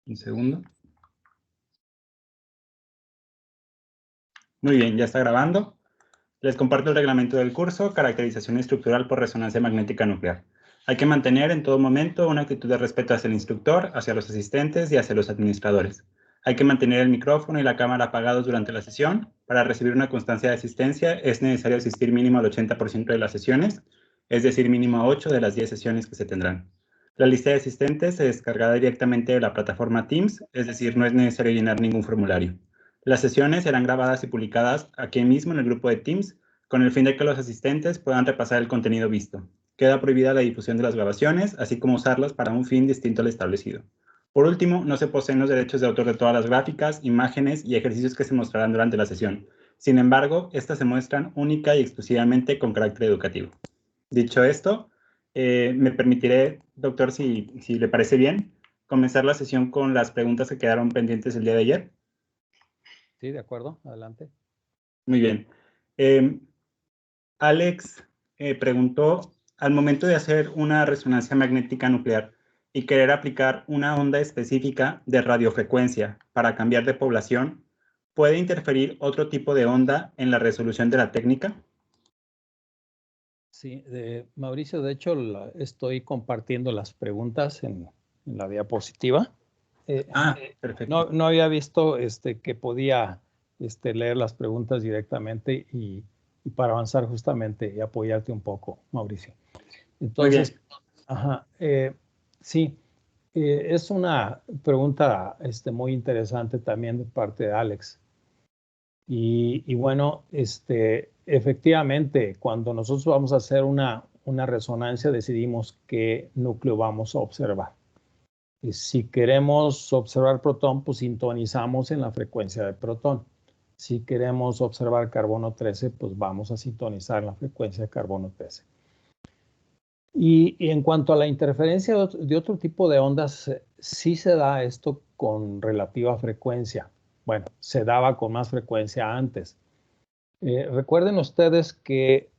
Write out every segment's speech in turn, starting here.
Un segundo. Muy bien, ya está grabando. Les comparto el reglamento del curso, caracterización estructural por resonancia magnética nuclear. Hay que mantener en todo momento una actitud de respeto hacia el instructor, hacia los asistentes y hacia los administradores. Hay que mantener el micrófono y la cámara apagados durante la sesión. Para recibir una constancia de asistencia es necesario asistir mínimo al 80% de las sesiones, es decir, mínimo a 8 de las 10 sesiones que se tendrán. La lista de asistentes se descargará directamente de la plataforma Teams, es decir, no es necesario llenar ningún formulario. Las sesiones serán grabadas y publicadas aquí mismo en el grupo de Teams, con el fin de que los asistentes puedan repasar el contenido visto. Queda prohibida la difusión de las grabaciones, así como usarlas para un fin distinto al establecido. Por último, no se poseen los derechos de autor de todas las gráficas, imágenes y ejercicios que se mostrarán durante la sesión. Sin embargo, estas se muestran única y exclusivamente con carácter educativo. Dicho esto, me permitiré, doctor, si le parece bien, comenzar la sesión con las preguntas que quedaron pendientes el día de ayer. Sí, de acuerdo, adelante. Muy bien. Alex preguntó, al momento de hacer una resonancia magnética nuclear y querer aplicar una onda específica de radiofrecuencia para cambiar de población, ¿puede interferir otro tipo de onda en la resolución de la técnica? Sí, Mauricio, de hecho, estoy compartiendo las preguntas en la diapositiva. Perfecto. No había visto que podía leer las preguntas directamente y para avanzar justamente y apoyarte un poco, Mauricio. Entonces, sí, es una pregunta muy interesante también de parte de Alex. Y bueno, efectivamente, cuando nosotros vamos a hacer una resonancia, decidimos qué núcleo vamos a observar. Y si queremos observar protón, pues sintonizamos en la frecuencia de protón. Si queremos observar carbono 13, pues vamos a sintonizar en la frecuencia de carbono 13. Y en cuanto a la interferencia de otro tipo de ondas, sí se da esto con relativa frecuencia. Bueno, se daba con más frecuencia antes. Recuerden ustedes que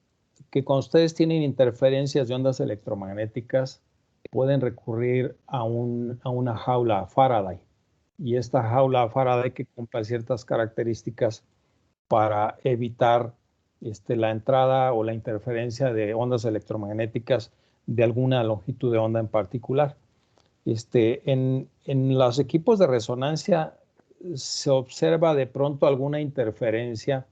cuando ustedes tienen interferencias de ondas electromagnéticas, pueden recurrir a una jaula Faraday. Y esta jaula Faraday que cumple ciertas características para evitar la entrada o la interferencia de ondas electromagnéticas de alguna longitud de onda en particular. En los equipos de resonancia se observa de pronto alguna interferencia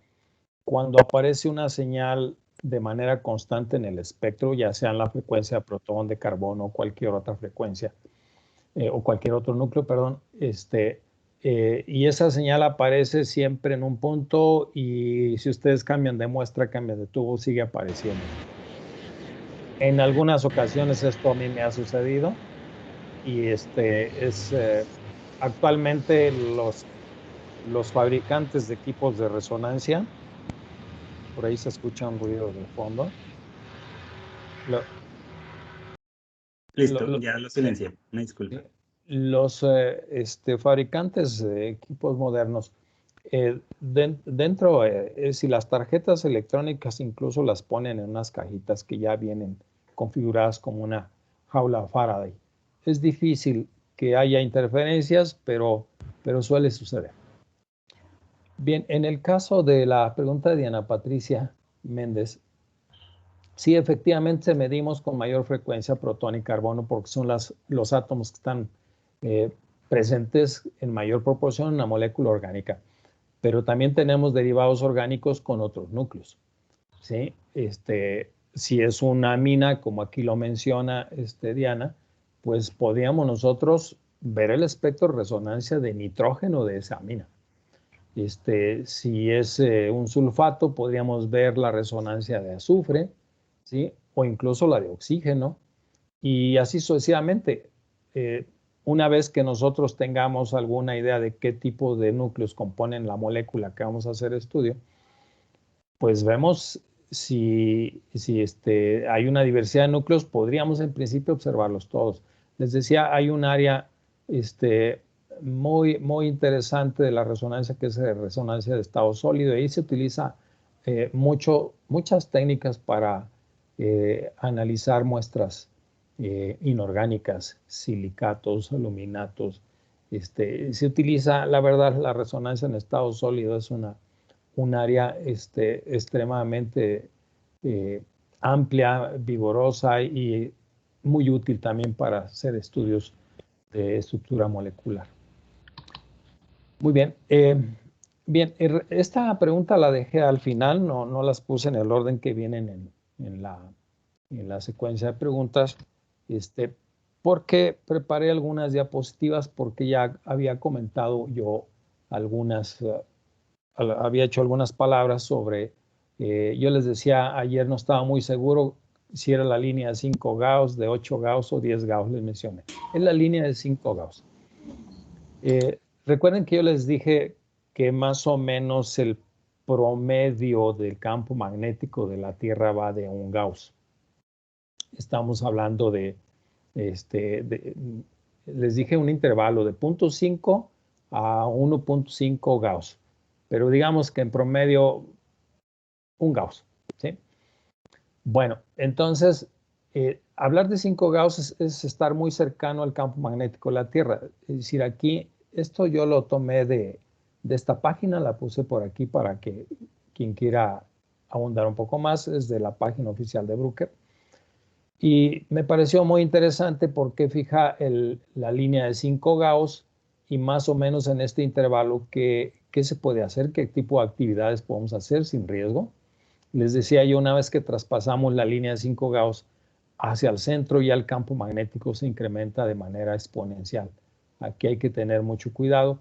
cuando aparece una señal de manera constante en el espectro, ya sea en la frecuencia de protón, de carbono o cualquier otra frecuencia, o cualquier otro núcleo, perdón, y esa señal aparece siempre en un punto y si ustedes cambian de muestra, cambian de tubo, sigue apareciendo. En algunas ocasiones esto a mí me ha sucedido y actualmente los fabricantes de equipos de resonancia, por ahí se escucha un ruido de fondo. Listo, ya lo silencié, una disculpa. Los fabricantes de equipos modernos, dentro, si las tarjetas electrónicas incluso las ponen en unas cajitas que ya vienen configuradas como una jaula Faraday. Es difícil que haya interferencias, pero suele suceder. Bien, en el caso de la pregunta de Diana Patricia Méndez, sí, efectivamente medimos con mayor frecuencia protón y carbono porque son los átomos que están presentes en mayor proporción en la molécula orgánica. Pero también tenemos derivados orgánicos con otros núcleos. ¿Sí? Si es una amina, como aquí lo menciona Diana, pues podríamos nosotros ver el espectro de resonancia de nitrógeno de esa amina. Si es un sulfato, podríamos ver la resonancia de azufre, ¿sí? O incluso la de oxígeno, y así sucesivamente. Una vez que nosotros tengamos alguna idea de qué tipo de núcleos componen la molécula que vamos a hacer estudio, pues vemos si hay una diversidad de núcleos, podríamos en principio observarlos todos. Les decía, hay un área muy, muy interesante de la resonancia, que es la resonancia de estado sólido. Ahí se utiliza muchas técnicas para analizar muestras inorgánicas, silicatos, aluminatos, Se utiliza, la verdad, la resonancia en estado sólido es un área extremadamente amplia, vigorosa y muy útil también para hacer estudios de estructura molecular. Muy bien. Bien, esta pregunta la dejé al final, no las puse en el orden que vienen en la secuencia de preguntas, porque preparé algunas diapositivas porque ya había comentado yo había hecho algunas palabras sobre, yo les decía ayer no estaba muy seguro si era la línea de 5 Gauss, de 8 Gauss o 10 Gauss, les mencioné. Es la línea de 5 Gauss. Recuerden que yo les dije que más o menos el promedio del campo magnético de la Tierra va de 1 Gauss. Estamos hablando les dije un intervalo de 0.5 a 1.5 Gauss, pero digamos que en promedio 1 Gauss, ¿sí? Bueno, entonces, hablar de 5 Gauss es estar muy cercano al campo magnético de la Tierra. Es decir, aquí, esto yo lo tomé de esta página, la puse por aquí para que quien quiera ahondar un poco más, es de la página oficial de Bruker. Y me pareció muy interesante porque fija la línea de 5 Gauss y más o menos en este intervalo qué se puede hacer, qué tipo de actividades podemos hacer sin riesgo. Les decía yo, una vez que traspasamos la línea de 5 Gauss hacia el centro, ya el campo magnético se incrementa de manera exponencial. Aquí hay que tener mucho cuidado.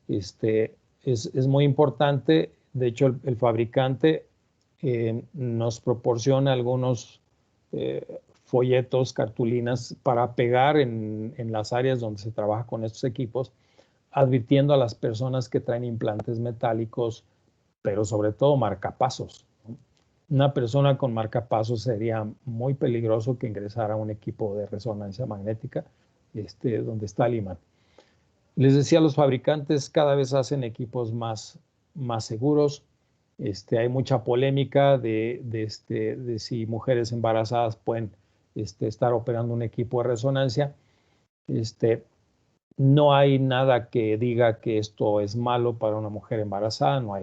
Es muy importante. De hecho, el fabricante nos proporciona algunos folletos, cartulinas para pegar en las áreas donde se trabaja con estos equipos, advirtiendo a las personas que traen implantes metálicos, pero sobre todo marcapasos. Una persona con marcapasos sería muy peligroso que ingresara a un equipo de resonancia magnética donde está el imán. Les decía, los fabricantes cada vez hacen equipos más seguros. Hay mucha polémica de si mujeres embarazadas pueden estar operando un equipo de resonancia. No hay nada que diga que esto es malo para una mujer embarazada, no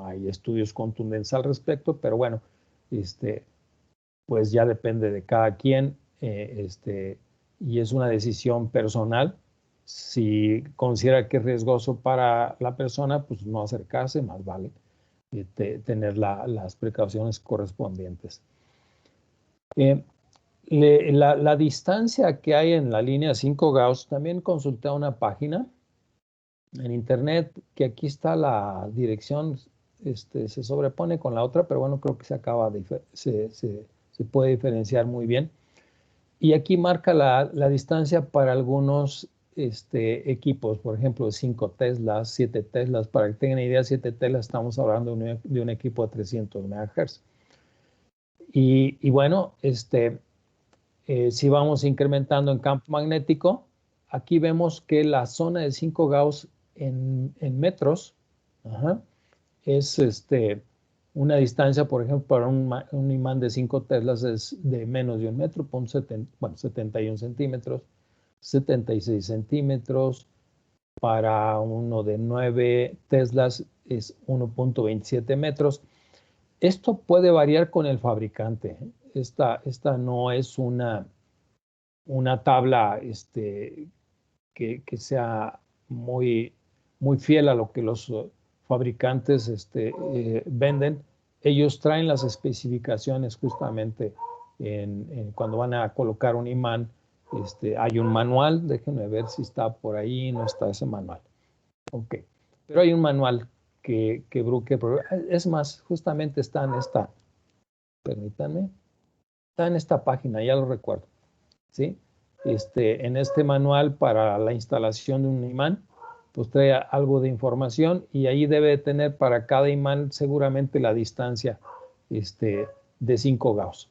hay estudios contundentes al respecto, pero bueno, pues ya depende de cada quien y es una decisión personal. Si considera que es riesgoso para la persona, pues no acercarse, más vale tener las precauciones correspondientes. La distancia que hay en la línea 5 Gauss, también consulté una página en internet, que aquí está la dirección, se sobrepone con la otra, pero bueno, creo que se puede diferenciar muy bien. Y aquí marca la distancia para algunos equipos, por ejemplo, de 5 Teslas, 7 Teslas. Para que tengan idea, 7 Teslas estamos hablando de un equipo de 300 MHz. Y bueno, si vamos incrementando en campo magnético, aquí vemos que la zona de 5 Gauss en metros es una distancia, por ejemplo, para un imán de 5 Teslas es de menos de 1 metro, 71 centímetros, 76 centímetros. Para uno de 9 Teslas es 1.27 metros. Esto puede variar con el fabricante. Esta no es una tabla que sea muy fiel a lo que los fabricantes venden. Ellos traen las especificaciones justamente cuando van a colocar un imán. Hay un manual, déjenme ver si está por ahí, no está ese manual. Ok, pero hay un manual que Bruker, es más, justamente está en esta, permítanme, está en esta página, ya lo recuerdo, ¿sí? En este manual para la instalación de un imán, pues trae algo de información y ahí debe tener para cada imán seguramente la distancia de 5 Gauss.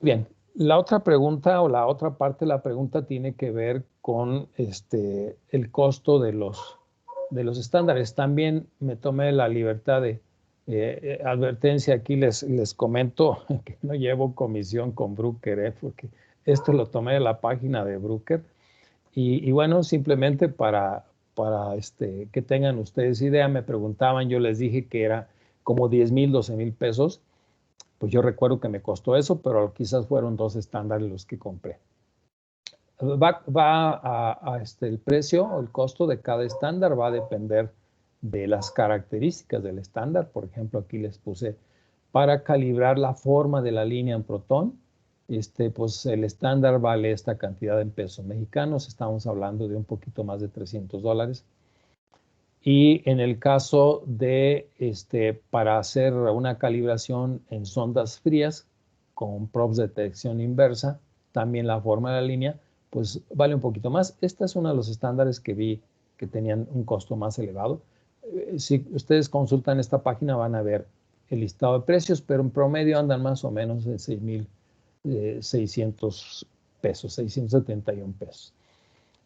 Bien, la otra pregunta o la otra parte de la pregunta tiene que ver con el costo de los estándares. También me tomé la libertad de advertencia aquí, les comento que no llevo comisión con Bruker, porque esto lo tomé de la página de Bruker. Y bueno, simplemente para que tengan ustedes idea, me preguntaban, yo les dije que era como 10,000, 12,000 pesos. Pues yo recuerdo que me costó eso, pero quizás fueron 2 estándares los que compré. El precio o el costo de cada estándar va a depender de las características del estándar. Por ejemplo, aquí les puse para calibrar la forma de la línea en Proton. Pues el estándar vale esta cantidad en pesos mexicanos. Estamos hablando de un poquito más de $300. Y en el caso de, para hacer una calibración en sondas frías con probes de detección inversa, también la forma de la línea, pues vale un poquito más. Este es uno de los estándares que vi que tenían un costo más elevado. Si ustedes consultan esta página van a ver el listado de precios, pero en promedio andan más o menos en 6,600 pesos, 671 pesos.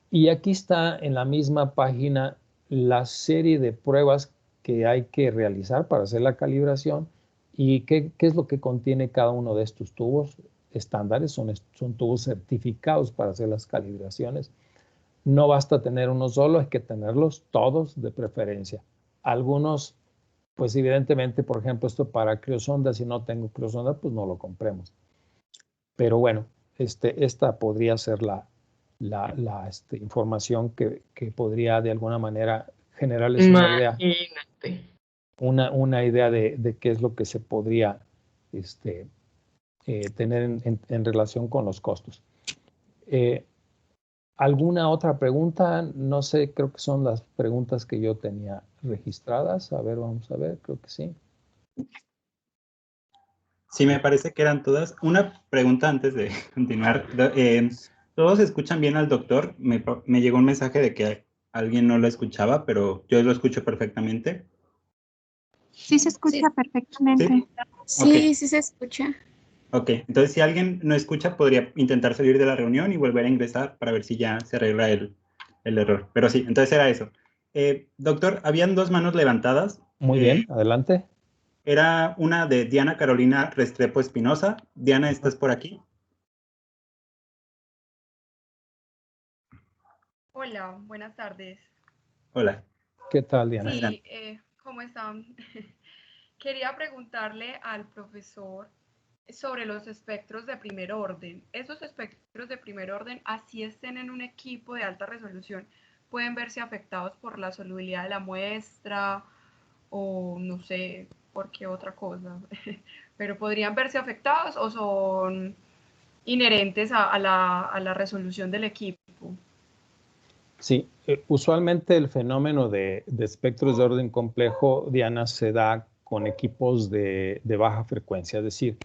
Y aquí está en la misma página la serie de pruebas que hay que realizar para hacer la calibración y qué es lo que contiene cada uno de estos tubos estándares. Son tubos certificados para hacer las calibraciones. No basta tener uno solo, hay que tenerlos todos de preferencia. Algunos, pues evidentemente, por ejemplo, esto para criosonda, si no tengo criosonda, pues no lo compremos. Pero bueno, esta podría ser la información que podría de alguna manera generarles una idea. Una idea de qué es lo que se podría tener en relación con los costos. ¿Alguna otra pregunta? No sé, creo que son las preguntas que yo tenía registradas. A ver, vamos a ver, creo que sí. Sí, me parece que eran todas. Una pregunta antes de continuar. ¿Todos escuchan bien al doctor? Me llegó un mensaje de que alguien no lo escuchaba, pero yo lo escucho perfectamente. Sí, se escucha perfectamente. Sí, Okay. sí se escucha. Ok, entonces si alguien no escucha, podría intentar salir de la reunión y volver a ingresar para ver si ya se arregla el error. Pero sí, entonces era eso. Doctor, habían 2 manos levantadas. Muy bien, adelante. Era una de Diana Carolina Restrepo Espinosa. Diana, ¿estás por aquí? Hola, buenas tardes. Hola. ¿Qué tal, Diana? Sí, ¿cómo están? Quería preguntarle al profesor sobre los espectros de primer orden. ¿Esos espectros de primer orden, así estén en un equipo de alta resolución, pueden verse afectados por la solubilidad de la muestra o no sé por qué otra cosa? ¿Pero podrían verse afectados o son inherentes a la resolución del equipo? Sí, usualmente el fenómeno de espectros de orden complejo, Diana, se da con equipos de baja frecuencia, es decir,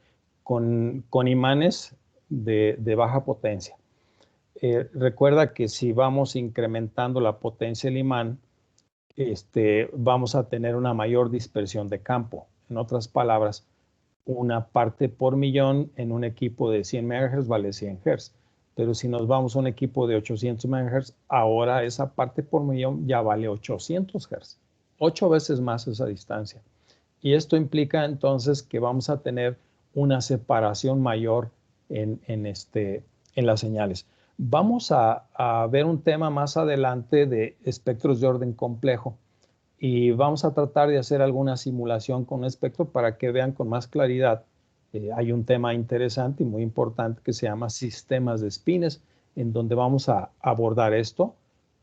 con imanes de baja potencia. Recuerda que si vamos incrementando la potencia del imán, vamos a tener una mayor dispersión de campo. En otras palabras, una parte por millón en un equipo de 100 MHz vale 100 Hz. Pero si nos vamos a un equipo de 800 MHz, ahora esa parte por millón ya vale 800 Hz. 8 veces más esa distancia. Y esto implica entonces que vamos a tener una separación mayor en las señales. Vamos a ver un tema más adelante de espectros de orden complejo y vamos a tratar de hacer alguna simulación con espectro para que vean con más claridad. Hay un tema interesante y muy importante que se llama sistemas de espines, en donde vamos a abordar esto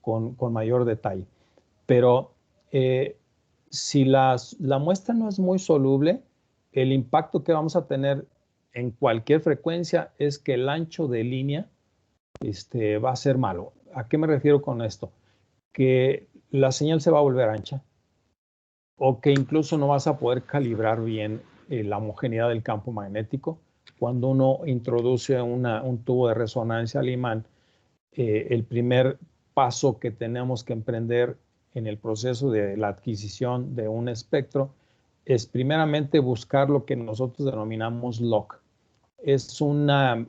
con mayor detalle. Pero si la muestra no es muy soluble, el impacto que vamos a tener en cualquier frecuencia es que el ancho de línea va a ser malo. ¿A qué me refiero con esto? Que la señal se va a volver ancha o que incluso no vas a poder calibrar bien la homogeneidad del campo magnético. Cuando uno introduce un tubo de resonancia al imán, el primer paso que tenemos que emprender en el proceso de la adquisición de un espectro es primeramente buscar lo que nosotros denominamos lock. Es una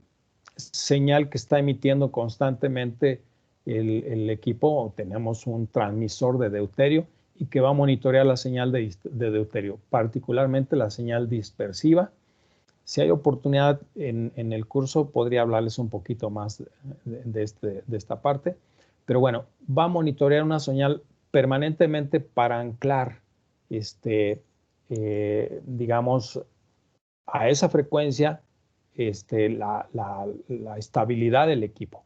señal que está emitiendo constantemente el equipo. Tenemos un transmisor de deuterio y que va a monitorear la señal de deuterio, particularmente la señal dispersiva. Si hay oportunidad en el curso, podría hablarles un poquito más de esta parte. Pero bueno, va a monitorear una señal permanentemente para anclar, digamos, a esa frecuencia la estabilidad del equipo.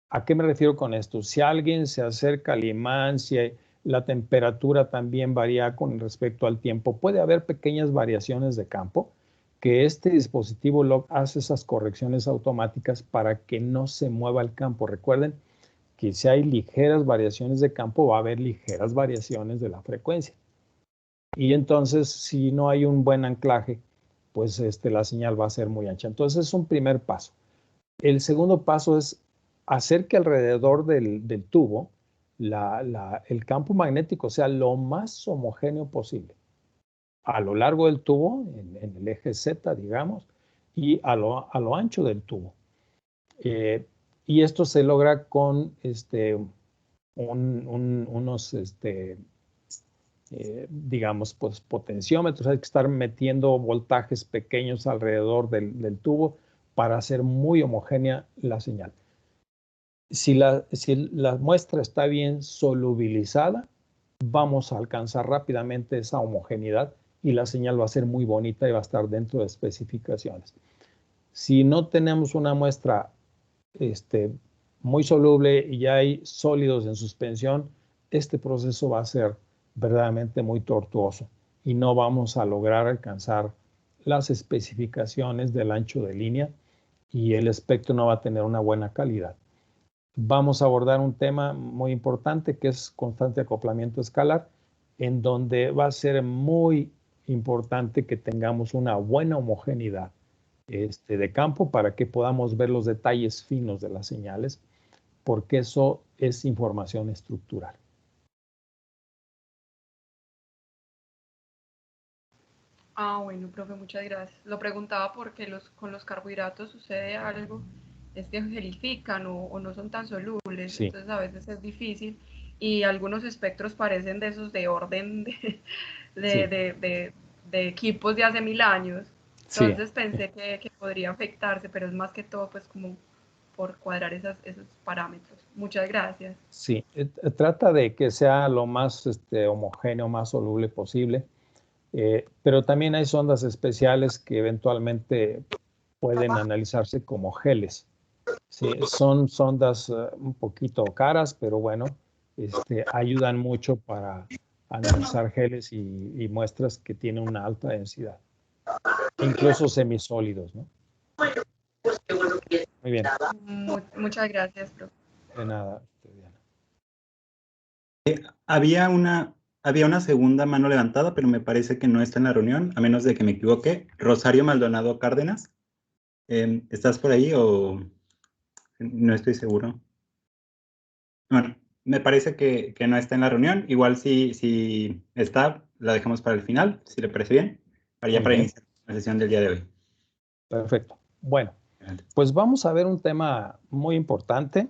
¿A qué me refiero con esto? Si alguien se acerca al imán, si la temperatura también varía con respecto al tiempo, puede haber pequeñas variaciones de campo que este dispositivo log hace esas correcciones automáticas para que no se mueva el campo. Recuerden que si hay ligeras variaciones de campo, va a haber ligeras variaciones de la frecuencia. Y entonces, si no hay un buen anclaje, pues la señal va a ser muy ancha. Entonces, es un primer paso. El segundo paso es hacer que alrededor del tubo el campo magnético sea lo más homogéneo posible. A lo largo del tubo, en el eje Z, digamos, y a lo ancho del tubo. Y esto se logra con unos, digamos, pues potenciómetros. Hay que estar metiendo voltajes pequeños alrededor del tubo para hacer muy homogénea la señal. Si la muestra está bien solubilizada, vamos a alcanzar rápidamente esa homogeneidad y la señal va a ser muy bonita y va a estar dentro de especificaciones. Si no tenemos una muestra muy soluble y ya hay sólidos en suspensión, este proceso va a ser verdaderamente muy tortuoso y no vamos a lograr alcanzar las especificaciones del ancho de línea y el espectro no va a tener una buena calidad. Vamos a abordar un tema muy importante que es constante acoplamiento escalar, en donde va a ser muy importante que tengamos una buena homogeneidad de campo para que podamos ver los detalles finos de las señales, porque eso es información estructural. Bueno, profe, muchas gracias. Lo preguntaba porque con los carbohidratos sucede algo, es que gelifican o no son tan solubles, Sí. Entonces a veces es difícil y algunos espectros parecen de esos de orden de equipos de hace 1000 años. Entonces Sí. pensé que podría afectarse, pero es más que todo pues como por cuadrar esos parámetros. Muchas gracias. Sí, trata de que sea lo más homogéneo, más soluble posible. Pero también hay sondas especiales que eventualmente pueden analizarse como geles. Sí, son sondas un poquito caras, pero bueno, ayudan mucho para analizar geles y muestras que tienen una alta densidad. Incluso semisólidos, ¿no? Muy bien. Muchas gracias, profe. De nada, Diana. Había una segunda mano levantada, pero me parece que no está en la reunión, a menos de que me equivoque. Rosario Maldonado Cárdenas. ¿Estás por ahí o no estoy seguro? Bueno, me parece que no está en la reunión. Igual si está, la dejamos para el final, si le parece bien, para iniciar la sesión del día de hoy. Perfecto. Bueno, pues vamos a ver un tema muy importante,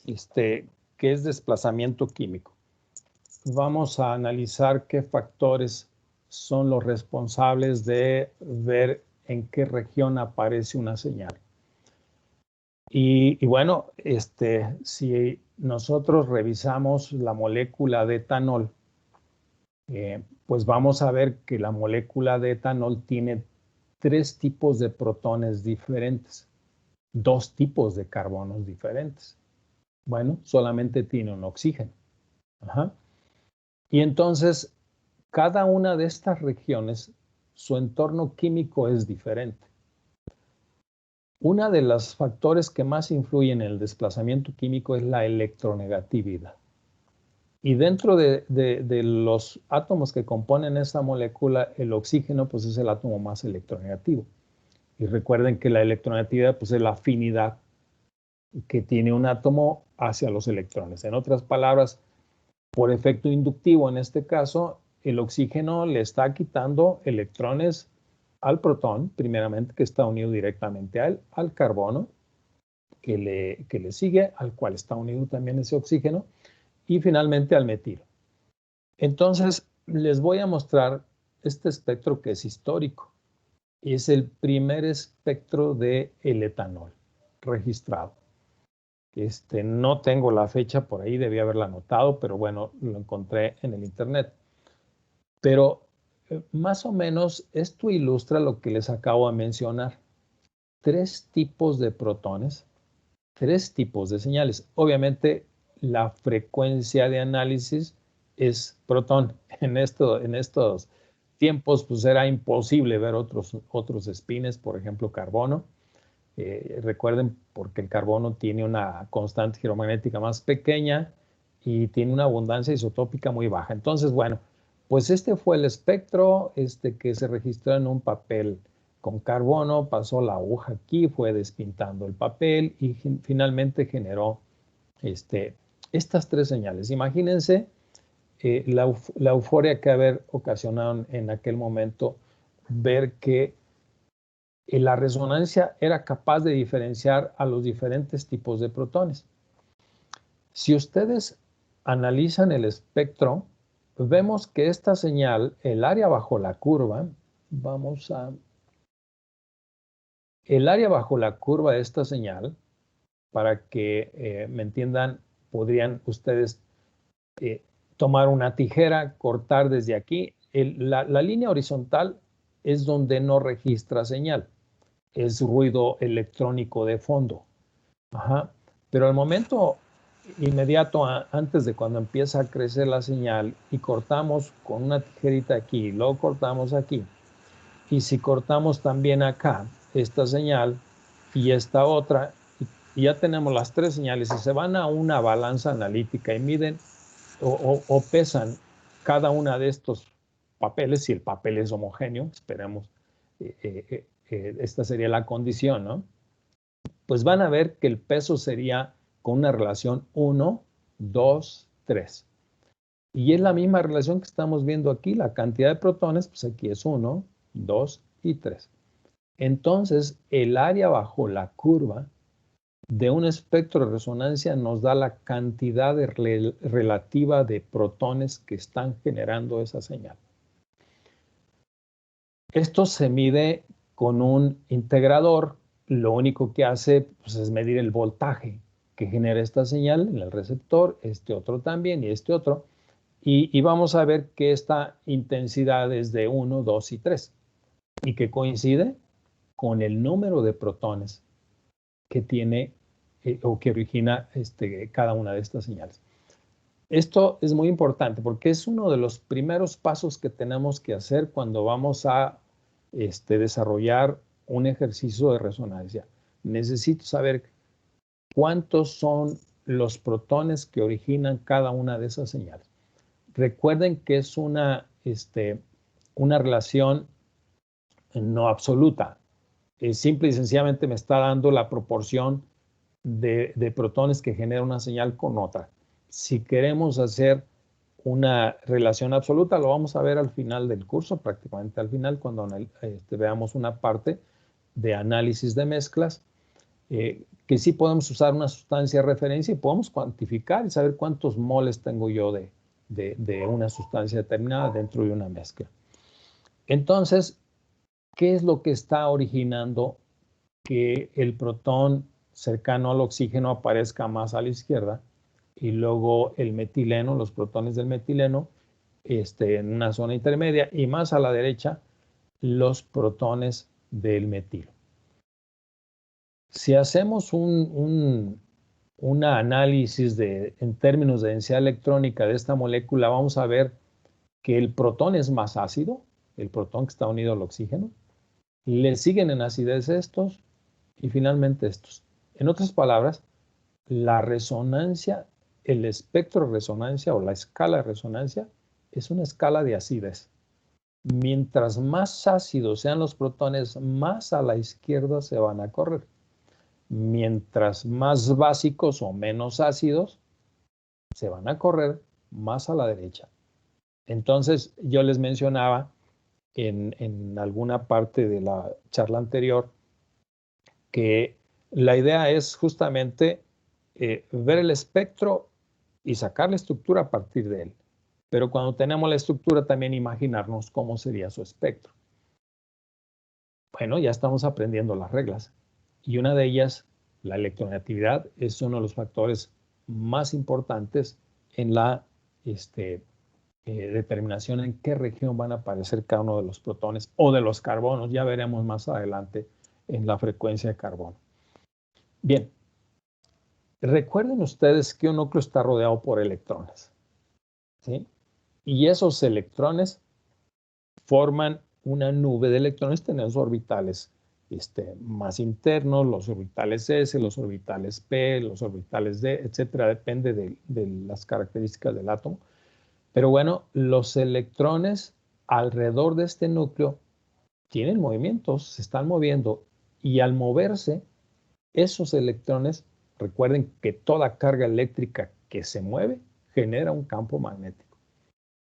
que es desplazamiento químico. Vamos a analizar qué factores son los responsables de ver en qué región aparece una señal. Y bueno, si nosotros revisamos la molécula de etanol, pues vamos a ver que la molécula de etanol tiene 3 tipos de protones diferentes, 2 tipos de carbonos diferentes. Bueno, solamente tiene un oxígeno. Ajá. Y entonces, cada una de estas regiones, su entorno químico es diferente. Uno de los factores que más influyen en el desplazamiento químico es la electronegatividad. Y dentro de los átomos que componen esta molécula, el oxígeno pues, es el átomo más electronegativo. Y recuerden que la electronegatividad pues, es la afinidad que tiene un átomo hacia los electrones. En otras palabras, por efecto inductivo, en este caso, el oxígeno le está quitando electrones al protón, primeramente, que está unido directamente a él, al carbono, que le sigue, al cual está unido también ese oxígeno, y finalmente al metilo. Entonces, les voy a mostrar este espectro que es histórico. Es el primer espectro del etanol registrado. No tengo la fecha por ahí, debí haberla anotado, pero bueno, lo encontré en el internet. Pero más o menos esto ilustra lo que les acabo de mencionar. 3 tipos de protones, 3 tipos de señales. Obviamente la frecuencia de análisis es protón. En estos tiempos pues era imposible ver otros espines, por ejemplo carbono. Recuerden, porque el carbono tiene una constante giromagnética más pequeña y tiene una abundancia isotópica muy baja. Entonces, bueno, pues este fue el espectro que se registró en un papel con carbono, pasó la aguja aquí, fue despintando el papel y finalmente generó estas 3 señales. Imagínense la euforia que haber ocasionado en aquel momento ver que la resonancia era capaz de diferenciar a los diferentes tipos de protones. Si ustedes analizan el espectro, vemos que esta señal, el área bajo la curva, el área bajo la curva de esta señal, para que me entiendan, podrían ustedes tomar una tijera, cortar desde aquí. La línea horizontal es donde no registra señal. Es ruido electrónico de fondo. Ajá. Pero al momento inmediato, antes de cuando empieza a crecer la señal y cortamos con una tijerita aquí, luego cortamos aquí, y si cortamos también acá esta señal y esta otra, y ya tenemos las 3 señales y se van a una balanza analítica y miden o pesan cada una de estos papeles, si el papel es homogéneo, esperemos, esta sería la condición, ¿no? Pues van a ver que el peso sería con una relación 1, 2, 3. Y es la misma relación que estamos viendo aquí, la cantidad de protones, pues aquí es 1, 2 y 3. Entonces, el área bajo la curva de un espectro de resonancia nos da la cantidad relativa de protones que están generando esa señal. Esto se mide con un integrador. Lo único que hace pues, es medir el voltaje que genera esta señal en el receptor, este otro también y este otro. Y vamos a ver que esta intensidad es de 1, 2 y 3 y que coincide con el número de protones que tiene o que origina cada una de estas señales. Esto es muy importante porque es uno de los primeros pasos que tenemos que hacer cuando vamos a desarrollar un ejercicio de resonancia. Necesito saber cuántos son los protones que originan cada una de esas señales. Recuerden que es una relación no absoluta. Simple y sencillamente me está dando la proporción de protones que genera una señal con otra. Si queremos hacer una relación absoluta, lo vamos a ver al final del curso, prácticamente al final, cuando veamos una parte de análisis de mezclas, que sí podemos usar una sustancia de referencia y podemos cuantificar y saber cuántos moles tengo yo de una sustancia determinada dentro de una mezcla. Entonces, ¿qué es lo que está originando que el protón cercano al oxígeno aparezca más a la izquierda y luego el metileno, los protones del metileno, en una zona intermedia y más a la derecha los protones del metilo? Si hacemos un análisis en términos de densidad electrónica de esta molécula, vamos a ver que el protón es más ácido, el protón que está unido al oxígeno, le siguen en acidez estos y finalmente estos. En otras palabras, la resonancia, el espectro de resonancia o la escala de resonancia es una escala de acidez. Mientras más ácidos sean los protones, más a la izquierda se van a correr. Mientras más básicos o menos ácidos, se van a correr más a la derecha. Entonces, yo les mencionaba en alguna parte de la charla anterior que la idea es justamente ver el espectro y sacar la estructura a partir de él. Pero cuando tenemos la estructura, también imaginarnos cómo sería su espectro. Bueno, ya estamos aprendiendo las reglas. Y una de ellas, La electronegatividad es uno de los factores más importantes en la determinación en qué región van a aparecer cada uno de los protones o de los carbonos. Ya veremos más adelante en la frecuencia de carbono. Bien, recuerden ustedes que un núcleo está rodeado por electrones, ¿sí? Y esos electrones forman una nube de electrones. Tenemos orbitales más internos, los orbitales S, los orbitales P, los orbitales D, etcétera. Depende de las características del átomo. Pero bueno, los electrones alrededor de este núcleo tienen movimientos, se están moviendo, y al moverse, esos electrones, recuerden que toda carga eléctrica que se mueve genera un campo magnético.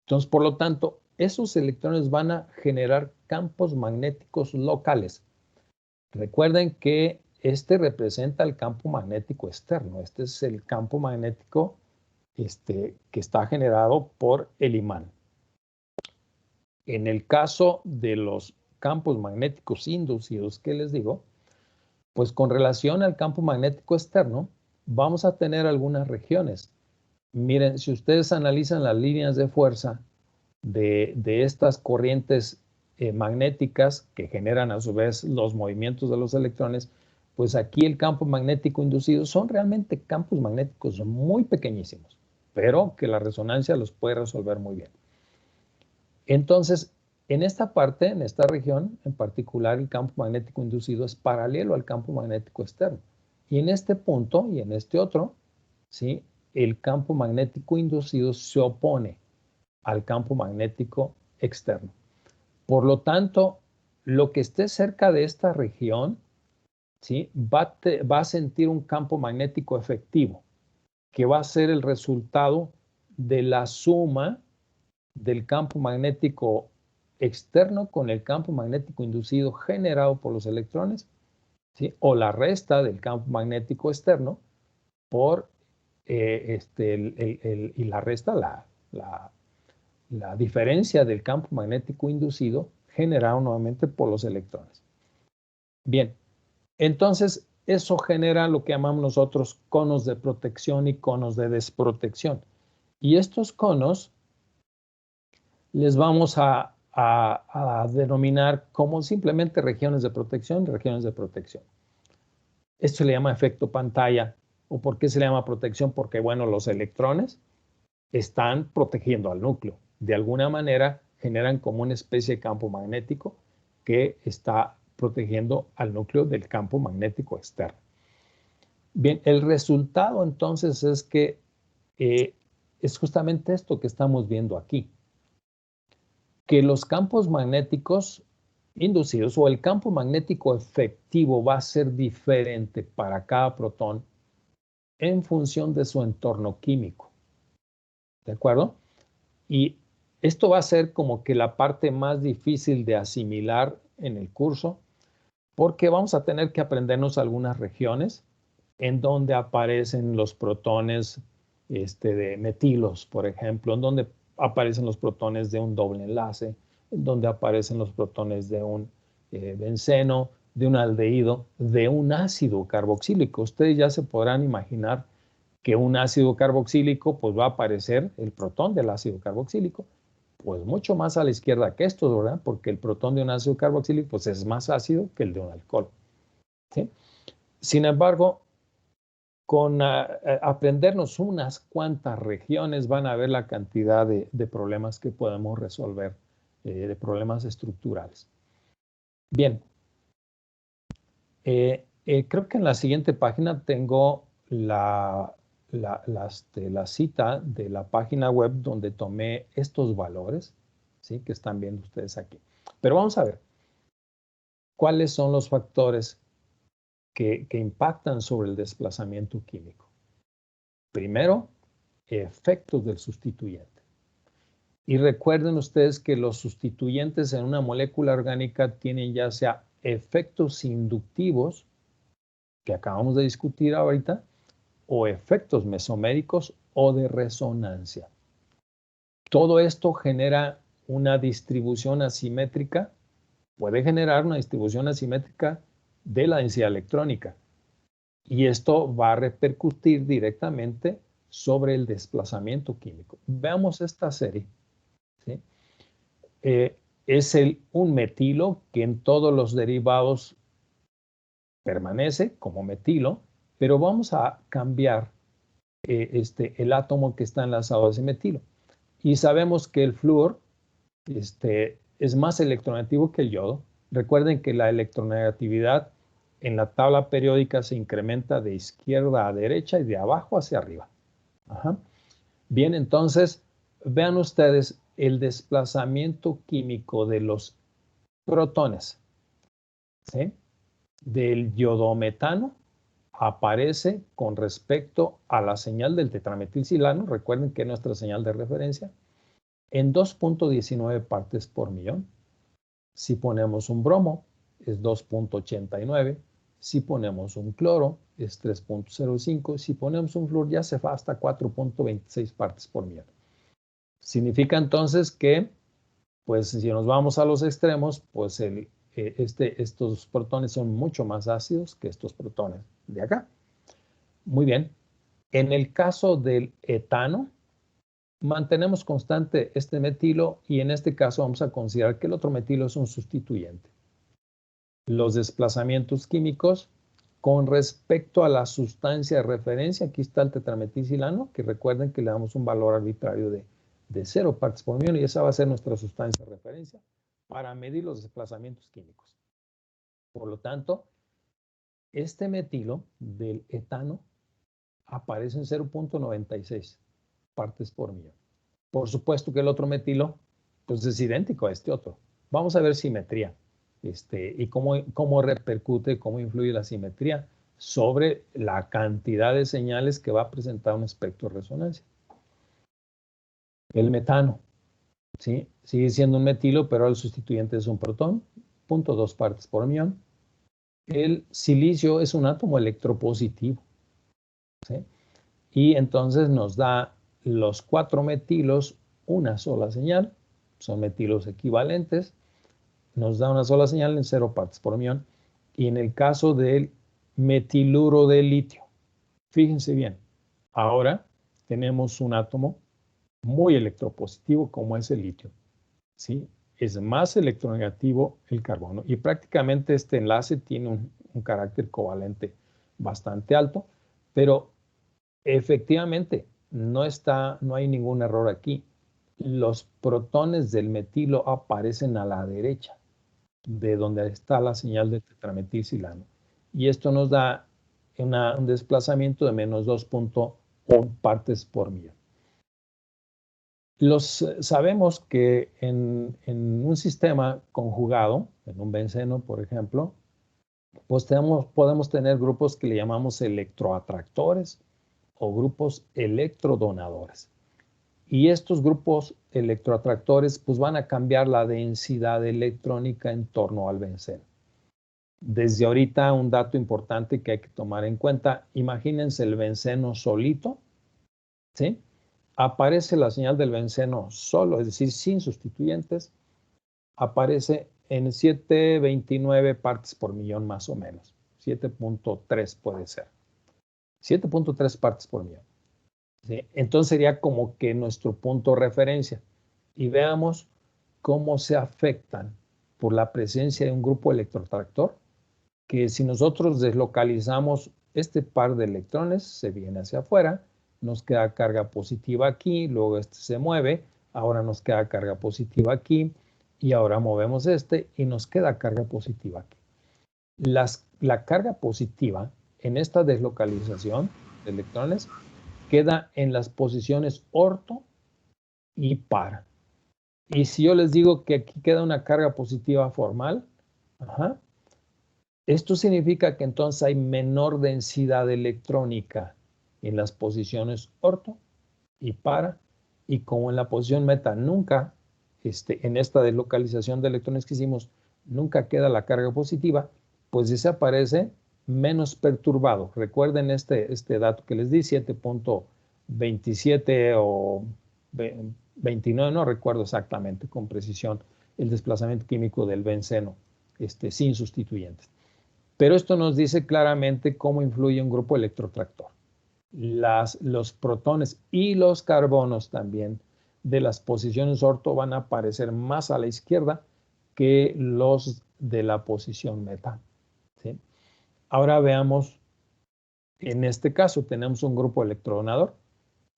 Entonces, por lo tanto, esos electrones van a generar campos magnéticos locales. Recuerden que este representa el campo magnético externo. Este es el campo magnético que está generado por el imán. En el caso de los campos magnéticos inducidos que les digo, pues con relación al campo magnético externo, vamos a tener algunas regiones. Miren, si ustedes analizan las líneas de fuerza de estas corrientes magnéticas que generan a su vez los movimientos de los electrones, pues aquí el campo magnético inducido son realmente campos magnéticos muy pequeñísimos, pero que la resonancia los puede resolver muy bien. Entonces, en esta parte, en esta región en particular, el campo magnético inducido es paralelo al campo magnético externo. Y en este punto y en este otro, ¿sí?, el campo magnético inducido se opone al campo magnético externo. Por lo tanto, lo que esté cerca de esta región, ¿sí?, va a sentir un campo magnético efectivo, que va a ser el resultado de la suma del campo magnético externo con el campo magnético inducido generado por los electrones, ¿sí?, o la resta del campo magnético externo por y la resta, la diferencia del campo magnético inducido generado nuevamente por los electrones. Bien, entonces eso genera lo que llamamos nosotros conos de protección y conos de desprotección. Y estos conos les vamos a denominar como simplemente regiones de protección y regiones de protección. Esto se le llama efecto pantalla. ¿O por qué se le llama protección? Porque, bueno, los electrones están protegiendo al núcleo. De alguna manera generan como una especie de campo magnético que está protegiendo al núcleo del campo magnético externo. Bien, el resultado entonces es que es justamente esto que estamos viendo aquí. Que los campos magnéticos inducidos o el campo magnético efectivo va a ser diferente para cada protón en función de su entorno químico. ¿De acuerdo? Y esto va a ser como que la parte más difícil de asimilar en el curso, porque vamos a tener que aprendernos algunas regiones en donde aparecen los protones de metilos, por ejemplo, en donde aparecen los protones de un doble enlace, en donde aparecen los protones de un benceno, de un aldehído, de un ácido carboxílico. Ustedes ya se podrán imaginar que un ácido carboxílico, pues va a aparecer el protón del ácido carboxílico, pues mucho más a la izquierda que esto, ¿verdad? Porque el protón de un ácido carboxílico pues es más ácido que el de un alcohol, ¿sí? Sin embargo, con aprendernos unas cuantas regiones van a ver la cantidad de problemas que podemos resolver, de problemas estructurales. Bien, creo que en la siguiente página tengo la cita de la página web donde tomé estos valores, ¿sí?, que están viendo ustedes aquí. Pero vamos a ver, ¿cuáles son los factores que impactan sobre el desplazamiento químico? Primero, efectos del sustituyente. Y recuerden ustedes que los sustituyentes en una molécula orgánica tienen ya sea efectos inductivos, que acabamos de discutir ahorita, o efectos mesoméricos o de resonancia. Todo esto genera una distribución asimétrica, puede generar una distribución asimétrica de la densidad electrónica. Y esto va a repercutir directamente sobre el desplazamiento químico. Veamos esta serie, ¿sí? Es un metilo que en todos los derivados permanece como metilo, pero vamos a cambiar el átomo que está enlazado a ese metilo. Y sabemos que el flúor es más electronegativo que el yodo. Recuerden que la electronegatividad en la tabla periódica se incrementa de izquierda a derecha y de abajo hacia arriba. Ajá. Bien, entonces, vean ustedes el desplazamiento químico de los protones, ¿sí? Del iodometano aparece con respecto a la señal del tetrametilsilano, recuerden que es nuestra señal de referencia, en 2.19 partes por millón. Si ponemos un bromo, es 2.89. Si ponemos un cloro, es 3.05. Si ponemos un flúor, ya se va hasta 4.26 partes por millón. Significa entonces que, pues si nos vamos a los extremos, pues estos protones son mucho más ácidos que estos protones de acá. Muy bien. En el caso del etano, mantenemos constante este metilo y en este caso vamos a considerar que el otro metilo es un sustituyente. Los desplazamientos químicos con respecto a la sustancia de referencia, aquí está el tetrametilsilano, que recuerden que le damos un valor arbitrario de 0 partes por millón y esa va a ser nuestra sustancia de referencia para medir los desplazamientos químicos. Por lo tanto, este metilo del etano aparece en 0.96 partes por millón. Por supuesto que el otro metilo pues es idéntico a este otro. Vamos a ver simetría y cómo repercute, cómo influye la simetría sobre la cantidad de señales que va a presentar un espectro de resonancia. El metano, ¿sí? Sigue siendo un metilo, pero el sustituyente es un protón, 0.2 partes por millón. El silicio es un átomo electropositivo, ¿sí? Y entonces nos da los 4 metilos una sola señal, son metilos equivalentes, nos da una sola señal en 0 partes por millón. Y en el caso del metiluro de litio, fíjense bien, ahora tenemos un átomo muy electropositivo como es el litio, ¿sí? Es más electronegativo el carbono y prácticamente este enlace tiene un carácter covalente bastante alto, pero efectivamente no hay ningún error aquí. Los protones del metilo aparecen a la derecha de donde está la señal de tetrametilsilano. Y esto nos da un desplazamiento de menos 2.1 partes por millón. Sabemos que en un sistema conjugado, en un benceno, por ejemplo, pues podemos tener grupos que le llamamos electroatractores o grupos electrodonadores. Y estos grupos electroatractores pues van a cambiar la densidad electrónica en torno al benceno. Desde ahorita un dato importante que hay que tomar en cuenta, imagínense el benceno solito, ¿sí? Aparece la señal del benceno solo, es decir, sin sustituyentes, aparece en 7.29 partes por millón más o menos, 7.3 puede ser, 7.3 partes por millón. ¿Sí? Entonces sería como que nuestro punto de referencia. Y veamos cómo se afectan por la presencia de un grupo electrotractor, que si nosotros deslocalizamos este par de electrones, se viene hacia afuera, nos queda carga positiva aquí, luego este se mueve, ahora nos queda carga positiva aquí, y ahora movemos este y nos queda carga positiva aquí. La carga positiva en esta deslocalización de electrones queda en las posiciones orto y para. Y si yo les digo que aquí queda una carga positiva formal, esto significa que entonces hay menor densidad electrónica en las posiciones orto y para, y como en la posición meta nunca, en esta deslocalización de electrones que hicimos, nunca queda la carga positiva, pues desaparece menos perturbado. Recuerden este dato que les di, 7.27 o 29, no recuerdo exactamente con precisión el desplazamiento químico del benceno sin sustituyentes. Pero esto nos dice claramente cómo influye un grupo electrotractor. Los protones y los carbonos también de las posiciones orto van a aparecer más a la izquierda que los de la posición meta, ¿sí? Ahora veamos, en este caso tenemos un grupo electrodonador.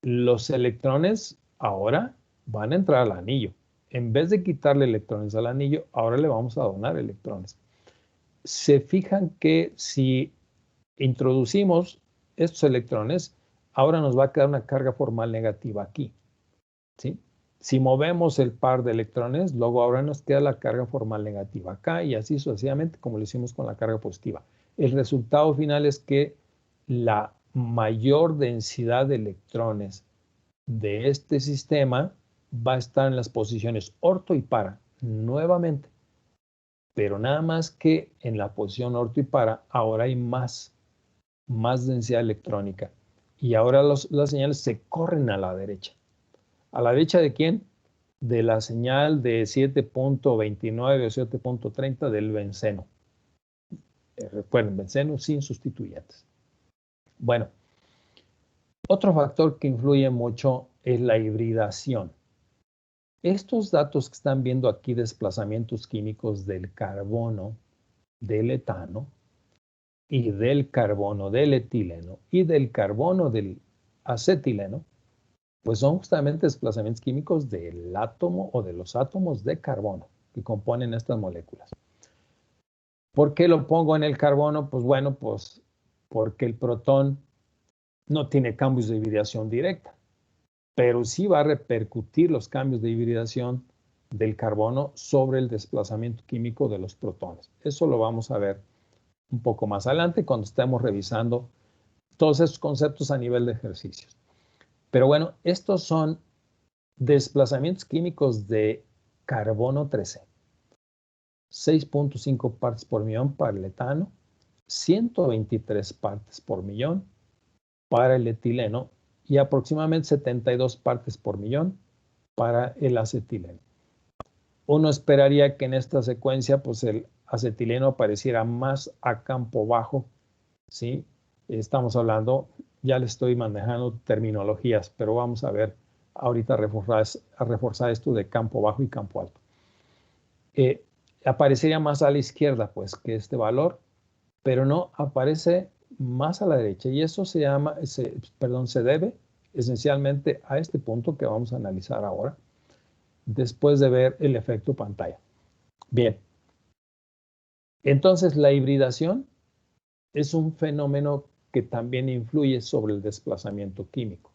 Los electrones ahora van a entrar al anillo. En vez de quitarle electrones al anillo, ahora le vamos a donar electrones. Se fijan que si introducimos estos electrones, ahora nos va a quedar una carga formal negativa aquí, ¿sí? Si movemos el par de electrones, luego ahora nos queda la carga formal negativa acá y así sucesivamente como lo hicimos con la carga positiva. El resultado final es que la mayor densidad de electrones de este sistema va a estar en las posiciones orto y para, nuevamente. Pero nada más que en la posición orto y para, ahora hay más densidad electrónica. Y ahora las señales se corren a la derecha. ¿A la derecha de quién? De la señal de 7.29 o 7.30 del benceno. Recuerden, benceno sin sustituyentes. Bueno, otro factor que influye mucho es la hibridación. Estos datos que están viendo aquí, desplazamientos químicos del carbono, del etano, y del carbono del etileno y del carbono del acetileno, pues son justamente desplazamientos químicos del átomo o de los átomos de carbono que componen estas moléculas. ¿Por qué lo pongo en el carbono? Pues bueno, pues porque el protón no tiene cambios de hibridación directa, pero sí va a repercutir los cambios de hibridación del carbono sobre el desplazamiento químico de los protones. Eso lo vamos a ver un poco más adelante cuando estemos revisando todos estos conceptos a nivel de ejercicios. Pero bueno, estos son desplazamientos químicos de carbono 13. 6.5 partes por millón para el etano, 123 partes por millón para el etileno y aproximadamente 72 partes por millón para el acetileno. Uno esperaría que en esta secuencia pues el acetileno apareciera más a campo bajo, ¿sí? Estamos hablando, ya le estoy manejando terminologías, pero vamos a ver ahorita a reforzar esto de campo bajo y campo alto. Aparecería más a la izquierda, pues, que este valor, pero no aparece más a la derecha. Y eso se debe esencialmente a este punto que vamos a analizar ahora, después de ver el efecto pantalla. Bien. Entonces, la hibridación es un fenómeno que también influye sobre el desplazamiento químico.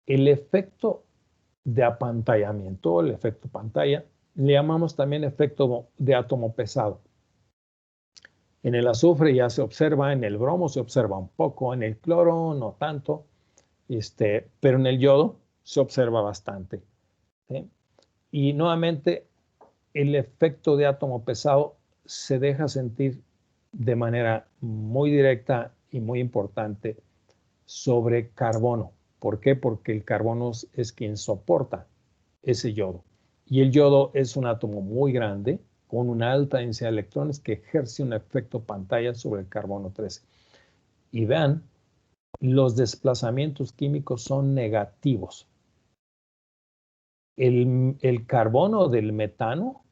El efecto de apantallamiento, el efecto pantalla, le llamamos también efecto de átomo pesado. En el azufre ya se observa, en el bromo se observa un poco, en el cloro no tanto, pero en el yodo se observa bastante, ¿sí? Y nuevamente el efecto de átomo pesado se deja sentir de manera muy directa y muy importante sobre carbono. ¿Por qué? Porque el carbono es quien soporta ese yodo. Y el yodo es un átomo muy grande con una alta densidad de electrones que ejerce un efecto pantalla sobre el carbono 13. Y vean, los desplazamientos químicos son negativos. El carbono del metano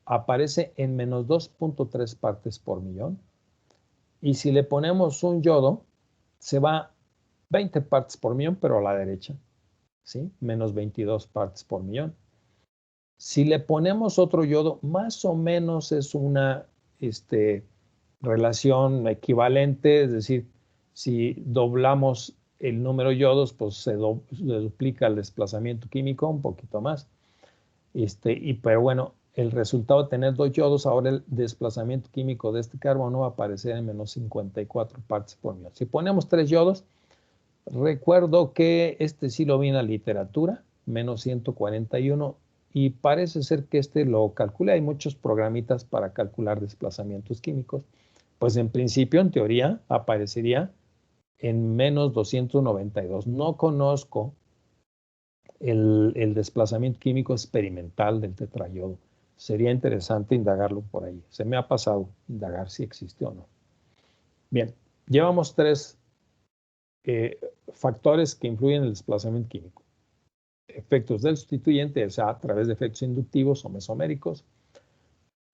aparece en menos 2.3 partes por millón. Y si le ponemos un yodo, se va 20 partes por millón, pero a la derecha, ¿sí? Menos 22 partes por millón. Si le ponemos otro yodo, más o menos es una relación equivalente, es decir, si doblamos el número de yodos, pues se duplica el desplazamiento químico un poquito más. Pero bueno, el resultado de tener 2 yodos, ahora el desplazamiento químico de este carbono va a aparecer en menos 54 partes por millón. Si ponemos 3 yodos, recuerdo que sí lo vi en la literatura, menos 141, y parece ser que lo calcula. Hay muchos programitas para calcular desplazamientos químicos. Pues en principio, en teoría, aparecería en menos 292. No conozco el desplazamiento químico experimental del tetrayodo. Sería interesante indagarlo por ahí. Se me ha pasado indagar si existe o no. Bien, llevamos 3 factores que influyen en el desplazamiento químico. Efectos del sustituyente, o sea, a través de efectos inductivos o mesoméricos,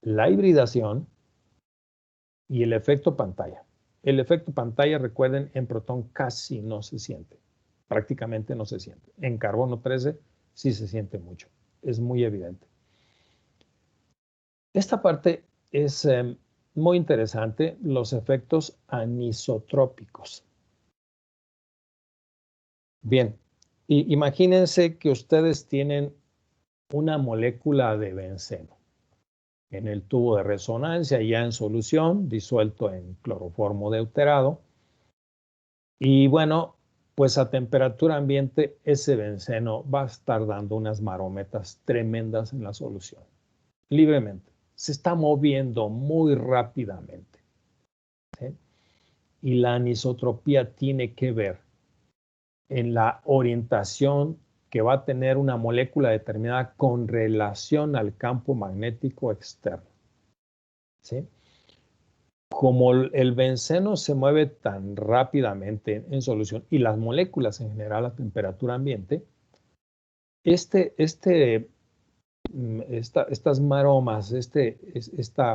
la hibridación y el efecto pantalla. El efecto pantalla, recuerden, en protón casi no se siente, prácticamente no se siente. En carbono 13 sí se siente mucho, es muy evidente. Esta parte es muy interesante, los efectos anisotrópicos. Bien, imagínense que ustedes tienen una molécula de benceno en el tubo de resonancia, ya en solución, disuelto en cloroformo deuterado. Y bueno, pues a temperatura ambiente ese benceno va a estar dando unas marometas tremendas en la solución, libremente. Se está moviendo muy rápidamente, ¿sí? Y la anisotropía tiene que ver en la orientación que va a tener una molécula determinada con relación al campo magnético externo, ¿sí? Como el benceno se mueve tan rápidamente en solución y las moléculas en general a temperatura ambiente, estas maromas, este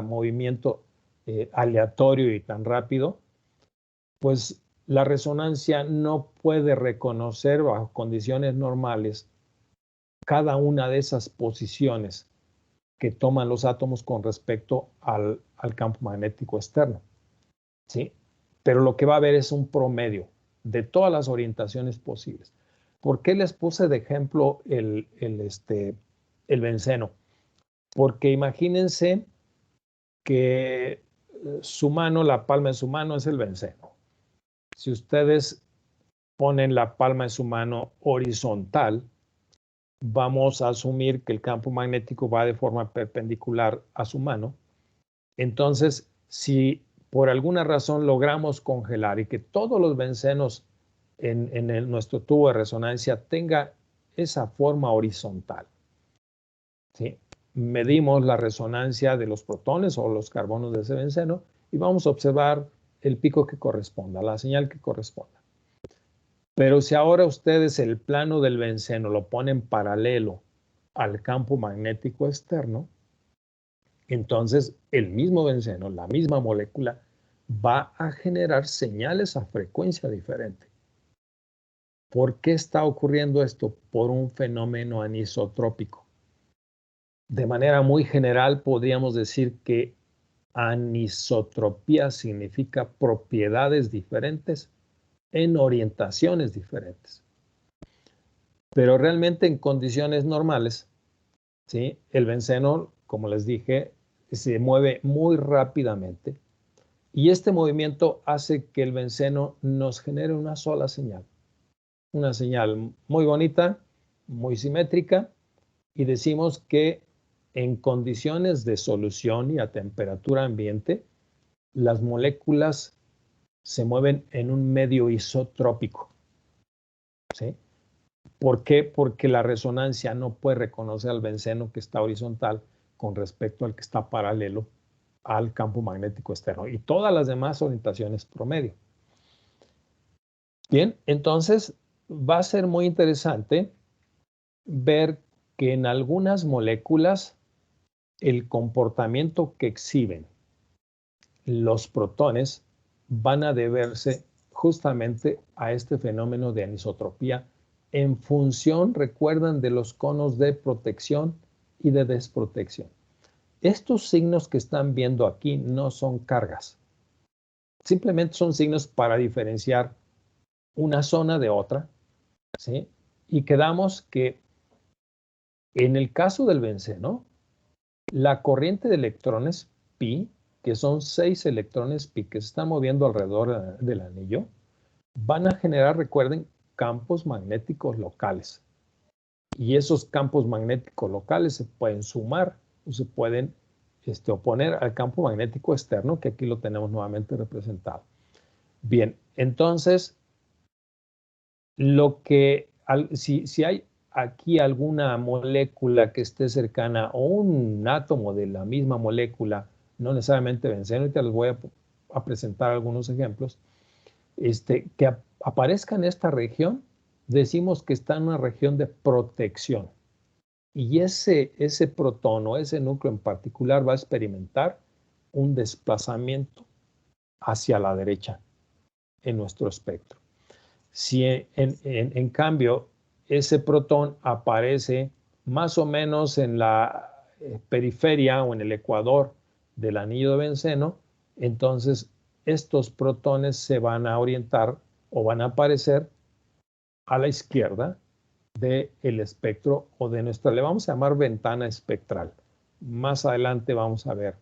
movimiento aleatorio y tan rápido, pues la resonancia no puede reconocer bajo condiciones normales cada una de esas posiciones que toman los átomos con respecto al campo magnético externo, ¿sí? Pero lo que va a haber es un promedio de todas las orientaciones posibles. ¿Por qué les puse de ejemplo el benceno? Porque imagínense que su mano, la palma de su mano es el benceno. Si ustedes ponen la palma de su mano horizontal, vamos a asumir que el campo magnético va de forma perpendicular a su mano. Entonces, si por alguna razón logramos congelar y que todos los bencenos en nuestro tubo de resonancia tenga esa forma horizontal, ¿sí? Medimos la resonancia de los protones o los carbonos de ese benceno y vamos a observar el pico que corresponda, la señal que corresponda. Pero si ahora ustedes el plano del benceno lo ponen paralelo al campo magnético externo, entonces el mismo benceno, la misma molécula, va a generar señales a frecuencia diferente. ¿Por qué está ocurriendo esto? Por un fenómeno anisotrópico. De manera muy general podríamos decir que anisotropía significa propiedades diferentes en orientaciones diferentes. Pero realmente en condiciones normales, ¿sí? El benceno, como les dije, se mueve muy rápidamente y este movimiento hace que el benceno nos genere una sola señal. Una señal muy bonita, muy simétrica, y decimos que en condiciones de solución y a temperatura ambiente, las moléculas se mueven en un medio isotrópico, ¿sí? ¿Por qué? Porque la resonancia no puede reconocer al benceno que está horizontal con respecto al que está paralelo al campo magnético externo y todas las demás orientaciones promedio. Bien, entonces va a ser muy interesante ver que en algunas moléculas el comportamiento que exhiben los protones van a deberse justamente a este fenómeno de anisotropía en función, recuerdan, de los conos de protección y de desprotección. Estos signos que están viendo aquí no son cargas. Simplemente son signos para diferenciar una zona de otra, ¿sí? Y quedamos que en el caso del benceno, la corriente de electrones pi, que son 6 electrones pi que se están moviendo alrededor del anillo, van a generar, recuerden, campos magnéticos locales. Y esos campos magnéticos locales se pueden sumar o se pueden oponer al campo magnético externo, que aquí lo tenemos nuevamente representado. Bien, entonces, si hay aquí alguna molécula que esté cercana o un átomo de la misma molécula, no necesariamente benceno, ahorita les voy a presentar algunos ejemplos, que aparezca en esta región, decimos que está en una región de protección. Y ese protón o ese núcleo en particular va a experimentar un desplazamiento hacia la derecha en nuestro espectro. Si en cambio ese protón aparece más o menos en la periferia o en el ecuador del anillo de benceno, entonces estos protones se van a orientar o van a aparecer a la izquierda del espectro o de nuestra, le vamos a llamar ventana espectral. Más adelante vamos a ver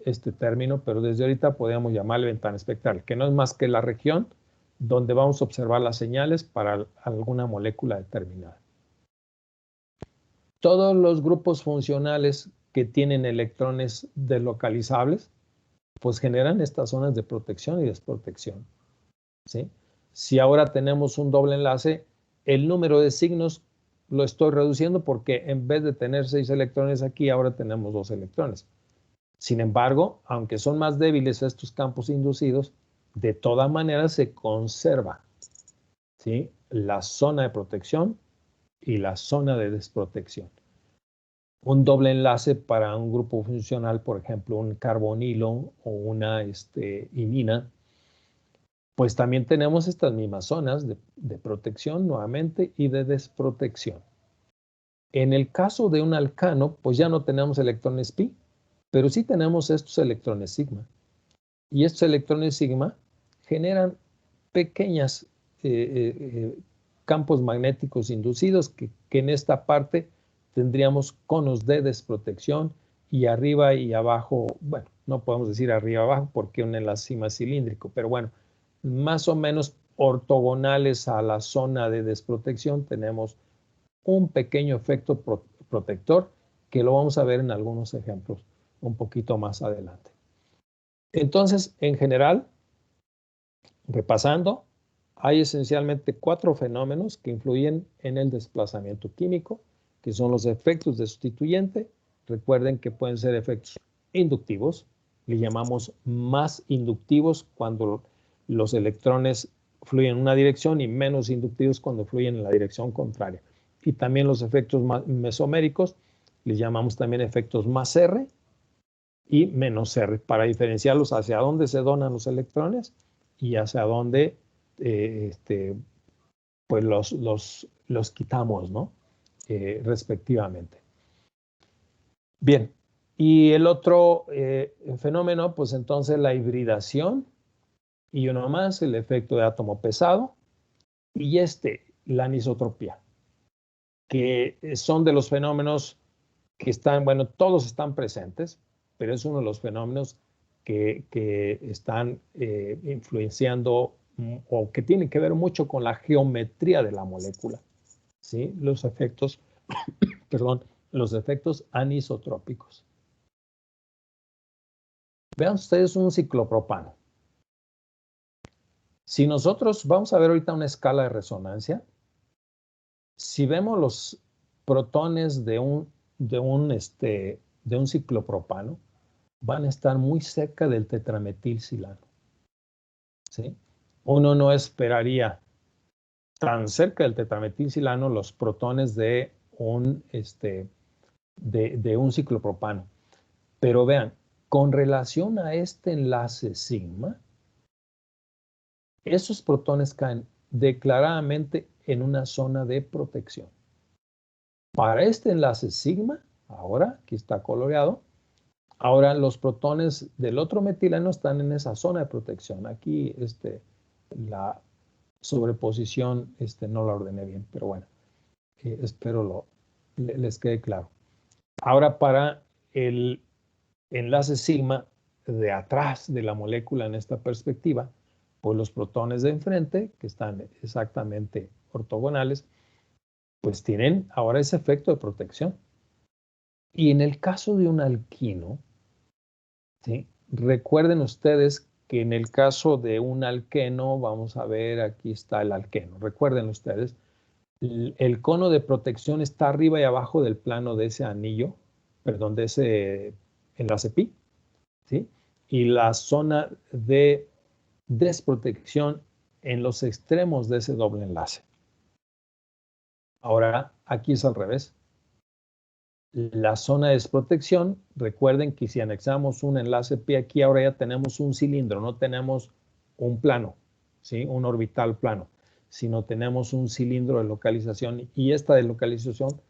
este término, pero desde ahorita podemos llamarle ventana espectral, que no es más que la región donde vamos a observar las señales para alguna molécula determinada. Todos los grupos funcionales que tienen electrones deslocalizables, pues generan estas zonas de protección y desprotección, ¿sí? Si ahora tenemos un doble enlace, el número de signos lo estoy reduciendo porque en vez de tener 6 electrones aquí, ahora tenemos 2 electrones. Sin embargo, aunque son más débiles estos campos inducidos, de todas maneras se conserva, ¿sí?, la zona de protección y la zona de desprotección. Un doble enlace para un grupo funcional, por ejemplo, un carbonilo o una imina, pues también tenemos estas mismas zonas de protección nuevamente y de desprotección. En el caso de un alcano, pues ya no tenemos electrones pi, pero sí tenemos estos electrones sigma. Y estos electrones sigma generan pequeños campos magnéticos inducidos que en esta parte tendríamos conos de desprotección y arriba y abajo, bueno, no podemos decir arriba y abajo porque un enlace es cilíndrico, pero bueno, más o menos ortogonales a la zona de desprotección tenemos un pequeño efecto protector que lo vamos a ver en algunos ejemplos un poquito más adelante. Entonces, en general, repasando, hay esencialmente 4 fenómenos que influyen en el desplazamiento químico, que son los efectos de sustituyente. Recuerden que pueden ser efectos inductivos, le llamamos más inductivos cuando los electrones fluyen en una dirección y menos inductivos cuando fluyen en la dirección contraria. Y también los efectos mesoméricos, les llamamos también efectos más R y menos R, para diferenciarlos hacia dónde se donan los electrones y hacia dónde pues los quitamos, ¿no? Respectivamente. Bien, y el otro fenómeno, pues entonces la hibridación, y uno más, el efecto de átomo pesado, y la anisotropía, que son de los fenómenos que están, bueno, todos están presentes, pero es uno de los fenómenos que están influenciando o que tienen que ver mucho con la geometría de la molécula, ¿sí? Los efectos, perdón, los efectos anisotrópicos. Vean ustedes un ciclopropano. Si nosotros, vamos a ver ahorita una escala de resonancia, si vemos los protones de un ciclopropano, van a estar muy cerca del tetrametilsilano, ¿sí? Uno no esperaría tan cerca del tetrametilsilano los protones de un ciclopropano. Pero vean, con relación a este enlace sigma, esos protones caen declaradamente en una zona de protección. Para este enlace sigma, ahora, aquí está coloreado, ahora los protones del otro metileno están en esa zona de protección. Aquí la sobreposición no la ordené bien, pero bueno, espero les quede claro. Ahora para el enlace sigma de atrás de la molécula en esta perspectiva, pues los protones de enfrente, que están exactamente ortogonales, pues tienen ahora ese efecto de protección. Y en el caso de un alquino, ¿sí?, recuerden ustedes que en el caso de un alqueno, vamos a ver, aquí está el alqueno. Recuerden ustedes El cono de protección está arriba y abajo del plano de ese anillo, perdón, de ese enlace pi, ¿sí? Y la zona de desprotección en los extremos de ese doble enlace. Ahora, aquí es al revés. La zona de desprotección, recuerden que si anexamos un enlace pi aquí, ahora ya tenemos un cilindro, no tenemos un plano, ¿sí? Un orbital plano, sino tenemos un cilindro de localización, y esta de localización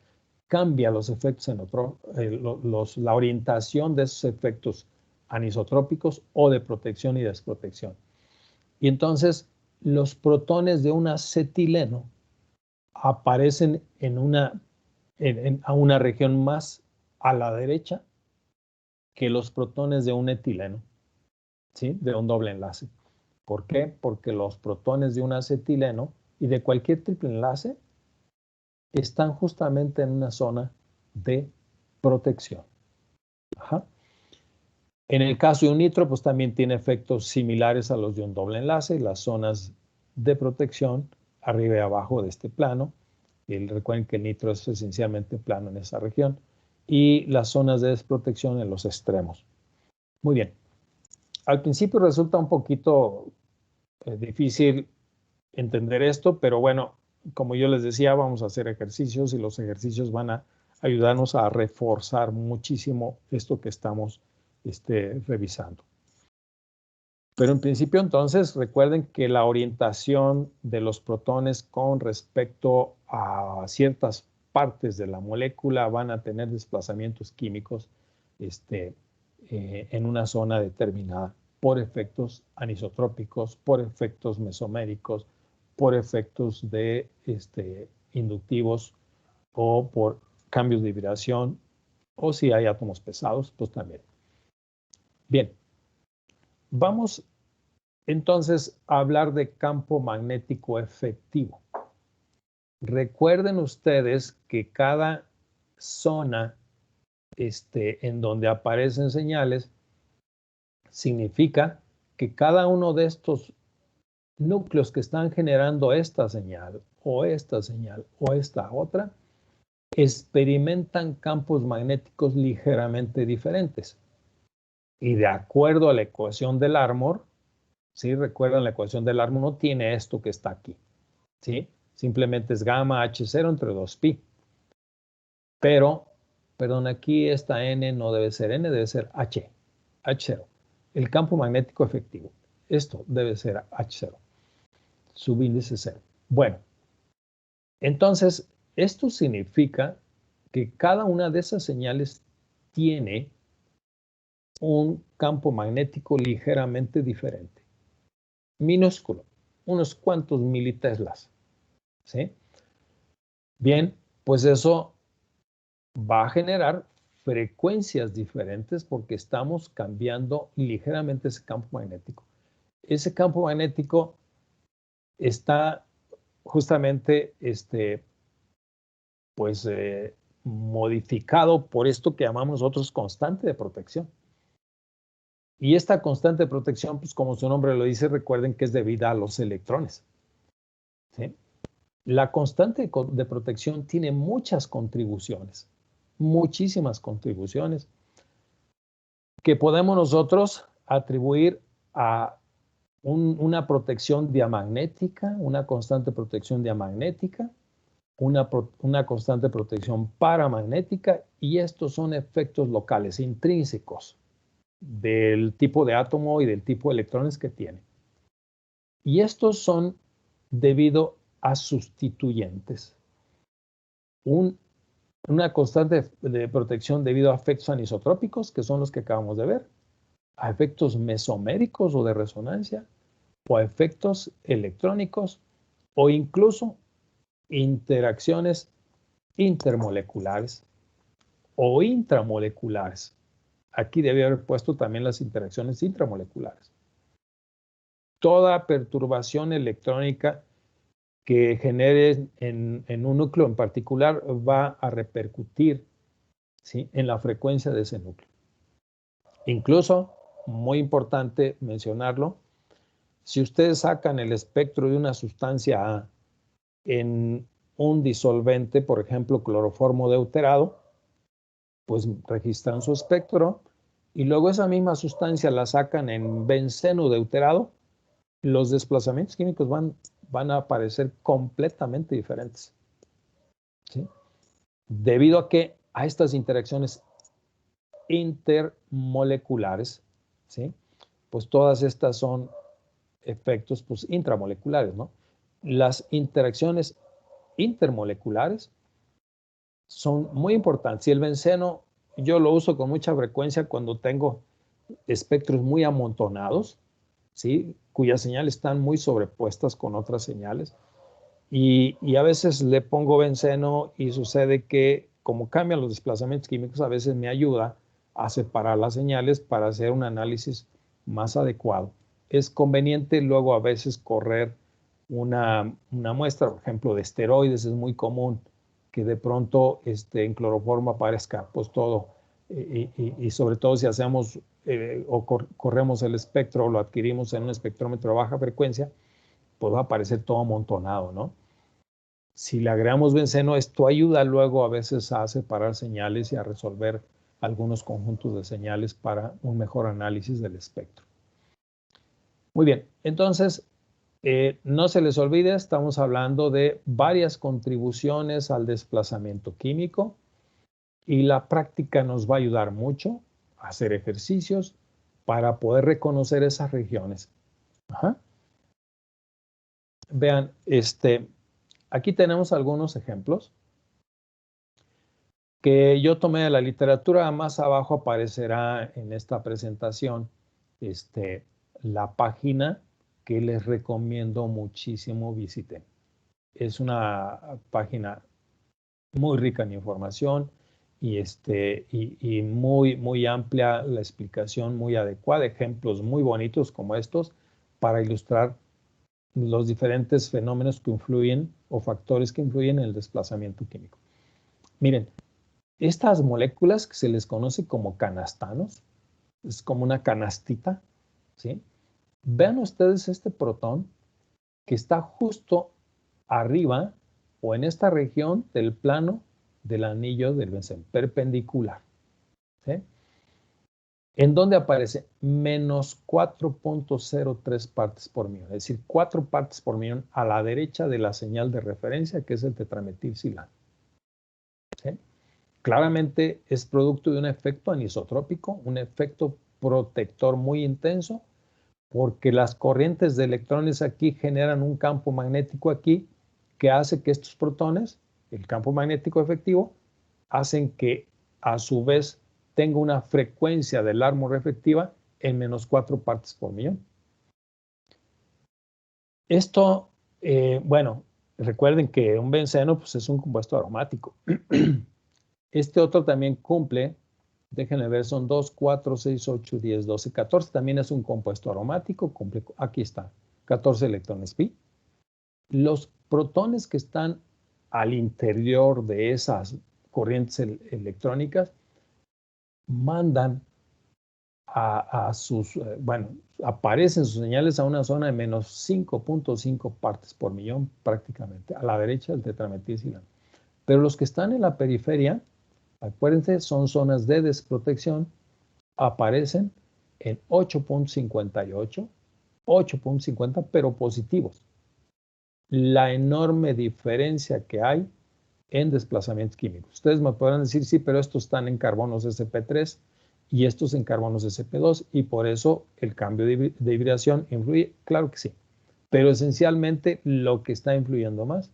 cambia los efectos la orientación de esos efectos anisotrópicos o de protección y desprotección. Y entonces los protones de un acetileno aparecen a una región más a la derecha que los protones de un etileno, ¿sí? De un doble enlace. ¿Por qué? Porque los protones de un acetileno y de cualquier triple enlace están justamente en una zona de protección. Ajá. En el caso de un nitro, pues también tiene efectos similares a los de un doble enlace, las zonas de protección arriba y abajo de este plano. Y recuerden que el nitro es esencialmente plano en esa región. Y las zonas de desprotección en los extremos. Muy bien. Al principio resulta un poquito difícil entender esto, pero bueno, como yo les decía, vamos a hacer ejercicios y los ejercicios van a ayudarnos a reforzar muchísimo esto que estamos revisando. Pero en principio, entonces, recuerden que la orientación de los protones con respecto a ciertas partes de la molécula van a tener desplazamientos químicos en una zona determinada por efectos anisotrópicos, por efectos mesoméricos, por efectos de inductivos o por cambios de vibración, o si hay átomos pesados, pues también. Bien, vamos entonces a hablar de campo magnético efectivo. Recuerden ustedes que cada zona en donde aparecen señales significa que cada uno de estos núcleos que están generando esta señal o esta señal o esta otra experimentan campos magnéticos ligeramente diferentes. Y de acuerdo a la ecuación del Larmor, ¿sí? Recuerdan, la ecuación del Larmor no tiene esto que está aquí, ¿sí? Simplemente es gamma H0 entre 2pi. Pero, perdón, aquí esta N no debe ser N, debe ser H0. El campo magnético efectivo. Esto debe ser H0. Subíndice 0. Bueno, entonces, esto significa que cada una de esas señales tiene un campo magnético ligeramente diferente. Minúsculo, unos cuantos militeslas. ¿Sí? Bien, pues eso va a generar frecuencias diferentes porque estamos cambiando ligeramente ese campo magnético. Ese campo magnético está justamente modificado por esto que llamamos nosotros constante de protección. Y esta constante de protección, pues como su nombre lo dice, recuerden que es debida a los electrones. ¿Sí? La constante de protección tiene muchas contribuciones, muchísimas contribuciones, que podemos nosotros atribuir a una protección diamagnética, una constante protección diamagnética, una constante protección paramagnética, y estos son efectos locales, intrínsecos, del tipo de átomo y del tipo de electrones que tiene. Y estos son debido a sustituyentes. Una constante de protección debido a efectos anisotrópicos, que son los que acabamos de ver, a efectos mesoméricos o de resonancia, o a efectos electrónicos, o incluso interacciones intermoleculares o intramoleculares. Aquí debe haber puesto también las interacciones intramoleculares. Toda perturbación electrónica que genere en un núcleo en particular va a repercutir, ¿sí?, en la frecuencia de ese núcleo. Incluso, muy importante mencionarlo, si ustedes sacan el espectro de una sustancia A en un disolvente, por ejemplo, cloroformo deuterado, pues registran su espectro y luego esa misma sustancia la sacan en benceno deuterado, los desplazamientos químicos van a aparecer completamente diferentes, ¿sí? Debido a estas interacciones intermoleculares, ¿sí? Pues todas estas son efectos pues, intramoleculares, ¿no? Las interacciones intermoleculares son muy importantes. Y el benceno yo lo uso con mucha frecuencia cuando tengo espectros muy amontonados, ¿sí? Cuyas señales están muy sobrepuestas con otras señales. Y a veces le pongo benceno y sucede que como cambian los desplazamientos químicos, a veces me ayuda a separar las señales para hacer un análisis más adecuado. Es conveniente luego a veces correr una muestra, por ejemplo, de esteroides. Es muy común que de pronto en cloroformo aparezca pues todo, y sobre todo si hacemos o corremos el espectro o lo adquirimos en un espectrómetro a baja frecuencia, pues va a aparecer todo amontonado, ¿no? Si le agregamos benceno, esto ayuda luego a veces a separar señales y a resolver algunos conjuntos de señales para un mejor análisis del espectro. Muy bien, entonces, no se les olvide, estamos hablando de varias contribuciones al desplazamiento químico y la práctica nos va a ayudar mucho a hacer ejercicios para poder reconocer esas regiones. Ajá. Vean, aquí tenemos algunos ejemplos que yo tomé de la literatura. Más abajo aparecerá en esta presentación la página que les recomiendo muchísimo visiten. Es una página muy rica en información y muy, muy amplia la explicación, muy adecuada, ejemplos muy bonitos como estos para ilustrar los diferentes fenómenos que influyen o factores que influyen en el desplazamiento químico. Miren, estas moléculas que se les conoce como canastanos, es como una canastita, ¿sí? Vean ustedes este protón que está justo arriba o en esta región del plano del anillo del benceno, perpendicular, ¿sí? ¿En dónde aparece? Menos 4.03 partes por millón, es decir, 4 partes por millón a la derecha de la señal de referencia, que es el tetrametilsilano, ¿sí? Claramente es producto de un efecto anisotrópico, un efecto protector muy intenso, porque las corrientes de electrones aquí generan un campo magnético aquí que hace que estos protones, el campo magnético efectivo, hacen que a su vez tenga una frecuencia del átomo reflectiva en menos 4 partes por millón. Esto, bueno, recuerden que un benceno pues, es un compuesto aromático. Este otro también cumple, déjenme ver, son 2, 4, 6, 8, 10, 12, 14. También es un compuesto aromático, cumple, aquí está, 14 electrones pi. Los protones que están al interior de esas corrientes electrónicas mandan a sus, bueno, aparecen sus señales a una zona de menos 5.5 partes por millón prácticamente, a la derecha del tetrametilsilano. Pero los que están en la periferia, acuérdense, son zonas de desprotección, aparecen en 8.58, 8.50, pero positivos. La enorme diferencia que hay en desplazamientos químicos. Ustedes me podrán decir, sí, pero estos están en carbonos sp3 y estos en carbonos sp2 y por eso el cambio de hibridación influye. Claro que sí, pero esencialmente lo que está influyendo más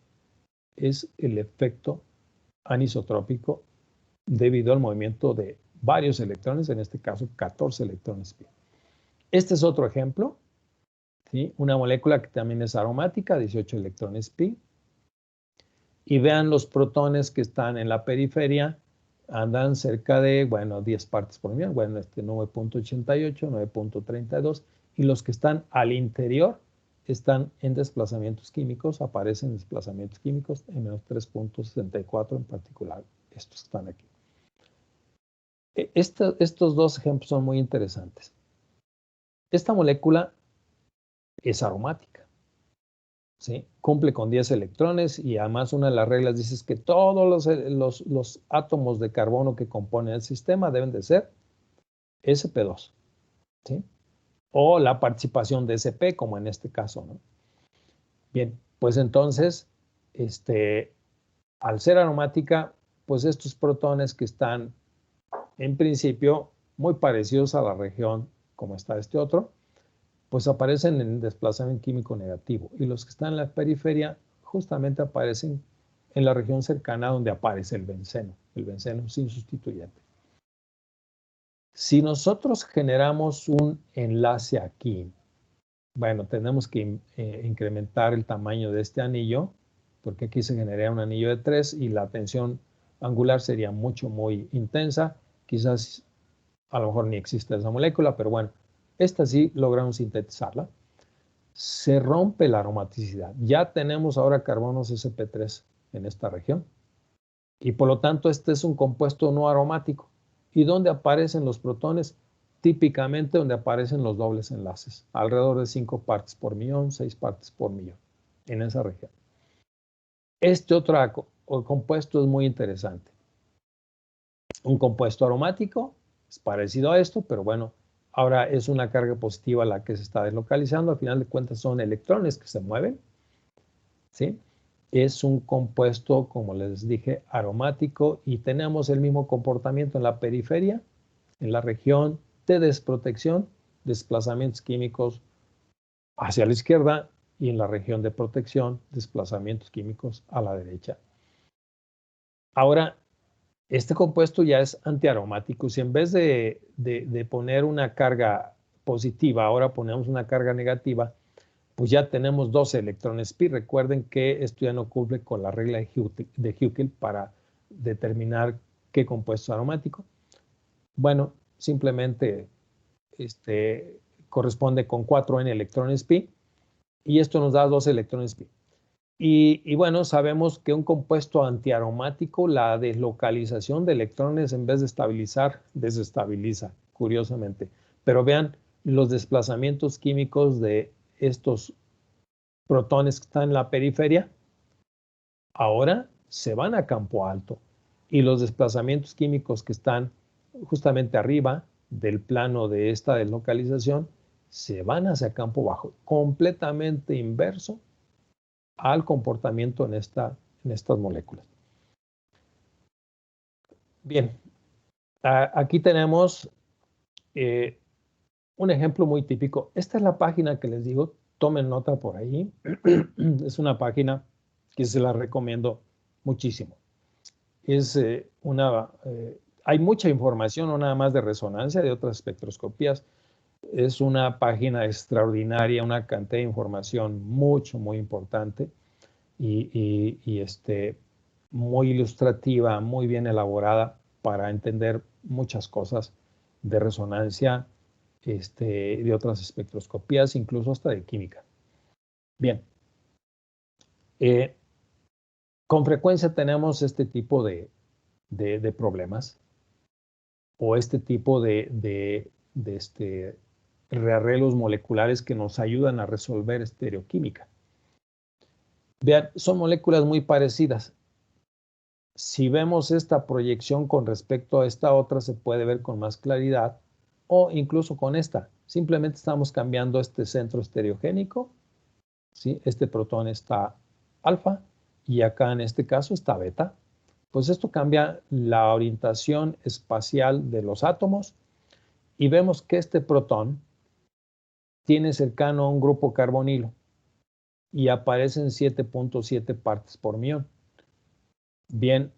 es el efecto anisotrópico debido al movimiento de varios electrones, en este caso 14 electrones pi. Este es otro ejemplo, ¿sí? Una molécula que también es aromática, 18 electrones pi. Y vean los protones que están en la periferia, andan cerca de, bueno, 10 partes por millón, bueno, 9.88, 9.32, y los que están al interior están en desplazamientos químicos, aparecen desplazamientos químicos en menos 3.64 en particular, estos están aquí. Estos dos ejemplos son muy interesantes. Esta molécula es aromática, ¿sí? Cumple con 10 electrones y además una de las reglas dice que todos los átomos de carbono que componen el sistema deben de ser sp2, ¿sí? O la participación de sp, como en este caso, ¿no? Bien, pues entonces, al ser aromática, pues estos protones que están en principio muy parecidos a la región como está este otro, pues aparecen en desplazamiento químico negativo. Y los que están en la periferia justamente aparecen en la región cercana donde aparece el benceno sin sustituyente. Si nosotros generamos un enlace aquí, bueno, tenemos que incrementar el tamaño de este anillo, porque aquí se genera un anillo de 3 y la tensión angular sería muy intensa. Quizás a lo mejor ni existe esa molécula, pero bueno, esta sí logramos sintetizarla. Se rompe la aromaticidad. Ya tenemos ahora carbonos sp3 en esta región. Y por lo tanto, este es un compuesto no aromático. ¿Y dónde aparecen los protones? Típicamente donde aparecen los dobles enlaces. Alrededor de 5 partes por millón, 6 partes por millón. En esa región. Este otro compuesto es muy interesante. Un compuesto aromático es parecido a esto, pero bueno, ahora es una carga positiva la que se está deslocalizando. Al final de cuentas son electrones que se mueven, ¿sí? Es un compuesto, como les dije, aromático y tenemos el mismo comportamiento en la periferia, en la región de desprotección, desplazamientos químicos hacia la izquierda y en la región de protección, desplazamientos químicos a la derecha. Ahora, este compuesto ya es antiaromático. Si en vez de poner una carga positiva, ahora ponemos una carga negativa, pues ya tenemos 12 electrones pi. Recuerden que esto ya no cumple con la regla de Huckel para determinar qué compuesto es aromático. Bueno, simplemente corresponde con 4n electrones pi y esto nos da 12 electrones pi. Y bueno, sabemos que un compuesto antiaromático, la deslocalización de electrones en vez de estabilizar, desestabiliza, curiosamente. Pero vean los desplazamientos químicos de estos protones que están en la periferia, ahora se van a campo alto. Y los desplazamientos químicos que están justamente arriba del plano de esta deslocalización, se van hacia campo bajo, completamente inverso al comportamiento en estas moléculas. Bien, aquí tenemos un ejemplo muy típico. Esta es la página que les digo, tomen nota por ahí. Es una página que se la recomiendo muchísimo. Hay mucha información, no nada más de resonancia, de otras espectroscopías. Es una página extraordinaria, una cantidad de información muy importante y muy ilustrativa, muy bien elaborada para entender muchas cosas de resonancia, de otras espectroscopías, incluso hasta de química. Bien. Con frecuencia tenemos este tipo de problemas o este tipo de rearreglos moleculares que nos ayudan a resolver estereoquímica. Vean, son moléculas muy parecidas. Si vemos esta proyección con respecto a esta otra, se puede ver con más claridad o incluso con esta. Simplemente estamos cambiando este centro estereogénico, ¿sí? Este protón está alfa y acá en este caso está beta. Pues esto cambia la orientación espacial de los átomos y vemos que este protón tiene cercano a un grupo carbonilo y aparecen 7.7 partes por millón. Bien,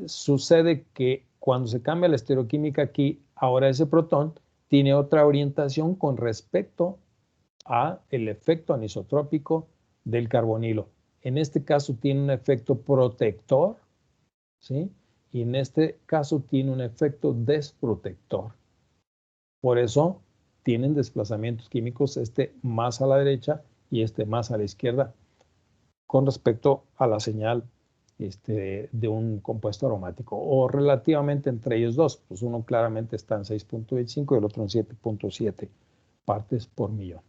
sucede que cuando se cambia la estereoquímica aquí, ahora ese protón tiene otra orientación con respecto a el efecto anisotrópico del carbonilo. En este caso tiene un efecto protector, ¿sí? Y en este caso tiene un efecto desprotector. Por eso tienen desplazamientos químicos más a la derecha y más a la izquierda con respecto a la señal de un compuesto aromático o relativamente entre ellos dos. Pues uno claramente está en 6.25 y el otro en 7.7 partes por millón.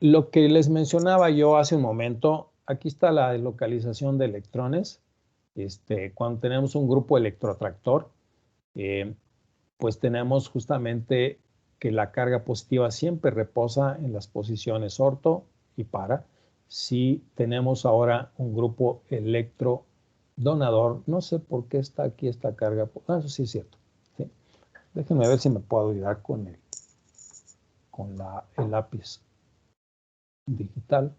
lo que les mencionaba yo hace un momento, aquí está la localización de electrones. Cuando tenemos un grupo electroatractor, pues tenemos justamente que la carga positiva siempre reposa en las posiciones orto y para. Si tenemos ahora un grupo electrodonador, no sé por qué está aquí esta carga. Eso sí es cierto. ¿Sí? Déjenme ver si me puedo ayudar con el lápiz digital.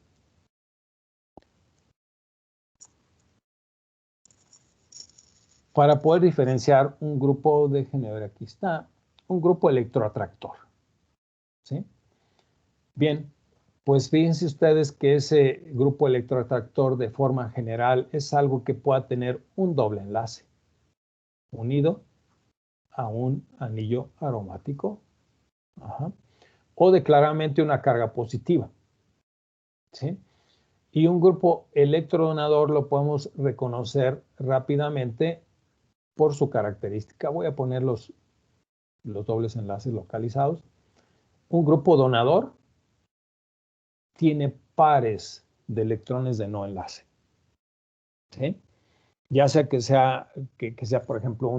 Para poder diferenciar un grupo, déjenme ver, aquí está, un grupo electroatractor. ¿Sí? Bien, pues fíjense ustedes que ese grupo electroatractor de forma general es algo que pueda tener un doble enlace unido a un anillo aromático, o de claramente una carga positiva. ¿Sí? Y un grupo electrodonador lo podemos reconocer rápidamente por su característica. Voy a poner los dobles enlaces localizados. Un grupo donador tiene pares de electrones de no enlace. ¿Sí? Ya sea que sea, por ejemplo,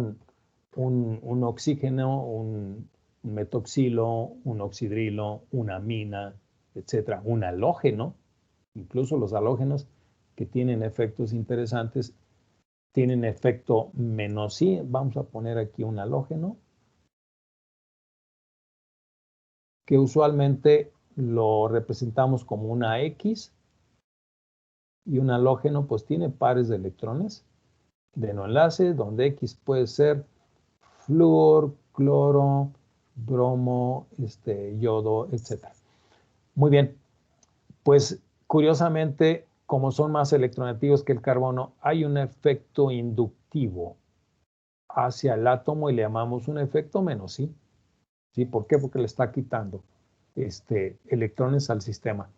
un oxígeno, un metoxilo, un oxidrilo, una amina, etcétera, un halógeno. Incluso los halógenos que tienen efectos interesantes tienen efecto menos I. Vamos a poner aquí un halógeno que usualmente lo representamos como una X, y un halógeno pues tiene pares de electrones de no enlace, donde X puede ser flúor, cloro, bromo, yodo, etc. Muy bien, pues curiosamente, como son más electronegativos que el carbono, hay un efecto inductivo hacia el átomo y le llamamos un efecto menos I. ¿Sí? ¿Por qué? Porque le está quitando electrones al sistema.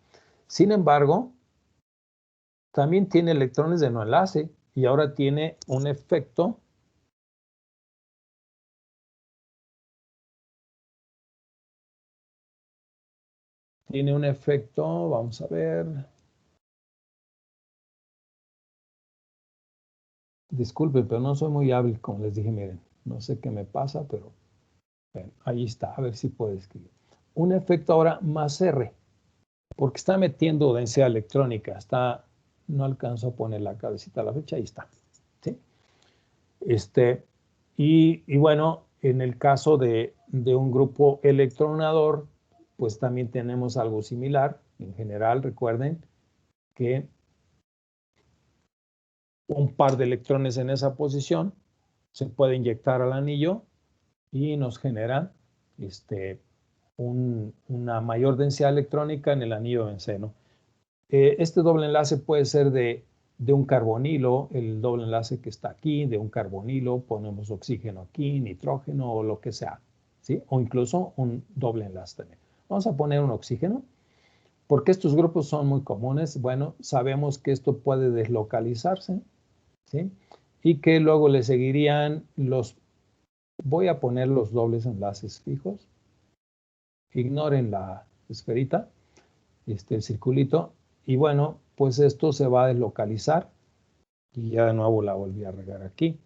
Sin embargo, también tiene electrones de no enlace y ahora tiene un efecto vamos a ver. Disculpen, pero no soy muy hábil, como les dije, miren, no sé qué me pasa, pero ven, ahí está, a ver si puedo escribir. Un efecto ahora más R, porque está metiendo densidad electrónica, no alcanzo a poner la cabecita a la fecha, ahí está. ¿Sí? Y bueno, en el caso de un grupo electronador, pues también tenemos algo similar. En general, recuerden que un par de electrones en esa posición se puede inyectar al anillo y nos genera una mayor densidad electrónica en el anillo de benceno. Este doble enlace puede ser de un carbonilo, el doble enlace que está aquí, de un carbonilo, ponemos oxígeno aquí, nitrógeno o lo que sea, ¿sí? O incluso un doble enlace también. Vamos a poner un oxígeno. ¿Por qué estos grupos son muy comunes? Bueno, sabemos que esto puede deslocalizarse, ¿sí? Y que luego le seguirían voy a poner los dobles enlaces fijos. Ignoren la esferita, el circulito. Y bueno, pues esto se va a deslocalizar. Y ya de nuevo la volví a regar aquí.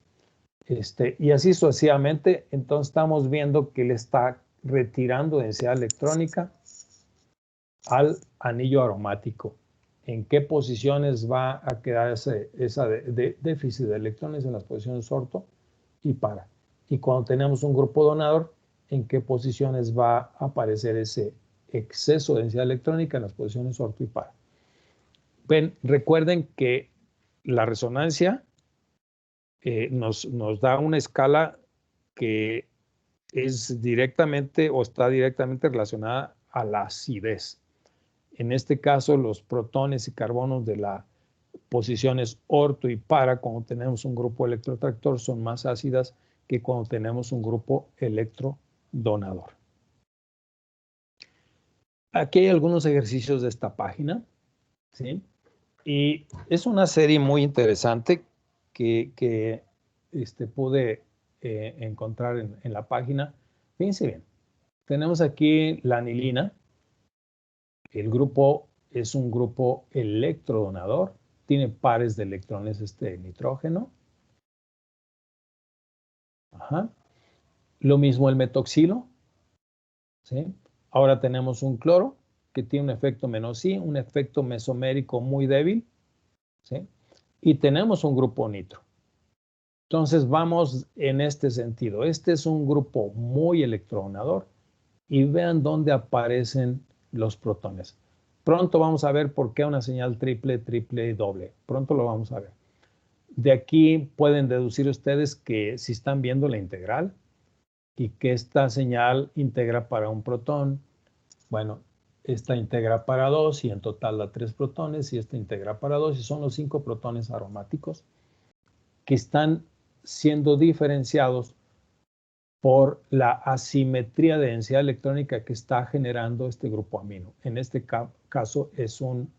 Y así sucesivamente. Entonces estamos viendo que le está retirando densidad electrónica al anillo aromático. ¿En qué posiciones va a quedar esa déficit de electrones? En las posiciones orto y para. Y cuando tenemos un grupo donador, ¿en qué posiciones va a aparecer ese exceso de densidad electrónica? En las posiciones orto y para. Ven, recuerden que la resonancia nos da una escala que es directamente o está directamente relacionada a la acidez. En este caso, los protones y carbonos de las posiciones orto y para, cuando tenemos un grupo electroatractor, son más ácidas que cuando tenemos un grupo electrodonador. Aquí hay algunos ejercicios de esta página, ¿sí? Y es una serie muy interesante que pude encontrar en la página. Fíjense bien, tenemos aquí la anilina. El grupo es un grupo electrodonador. Tiene pares de electrones este nitrógeno. Ajá. Lo mismo el metoxilo. ¿Sí? Ahora tenemos un cloro que tiene un efecto -I, un efecto mesomérico muy débil. ¿Sí? Y tenemos un grupo nitro. Entonces vamos en este sentido. Este es un grupo muy electrodonador y vean dónde aparecen los protones. Pronto vamos a ver por qué una señal triple, triple y doble. Pronto lo vamos a ver. De aquí pueden deducir ustedes que si están viendo la integral y que esta señal integra para un protón, bueno, esta integra para 2 y en total da 3 protones y esta integra para 2 y son los 5 protones aromáticos que están siendo diferenciados por la asimetría de densidad electrónica que está generando este grupo amino. En este caso es un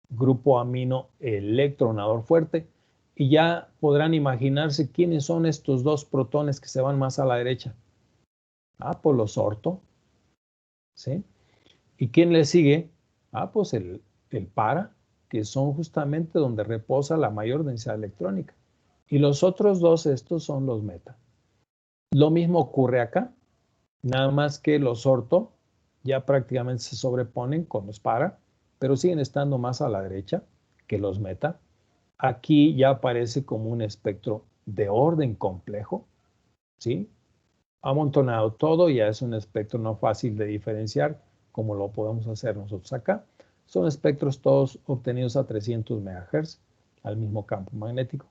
grupo amino electronador fuerte y ya podrán imaginarse quiénes son estos dos protones que se van más a la derecha. Pues los orto, ¿sí? ¿Y quién le sigue? Pues el para, que son justamente donde reposa la mayor densidad electrónica. Y los otros dos, estos son los meta. Lo mismo ocurre acá, nada más que los orto ya prácticamente se sobreponen con los para, pero siguen estando más a la derecha que los meta. Aquí ya aparece como un espectro de orden complejo, ¿sí? Amontonado todo, ya es un espectro no fácil de diferenciar, como lo podemos hacer nosotros acá. Son espectros todos obtenidos a 300 MHz, al mismo campo magnético.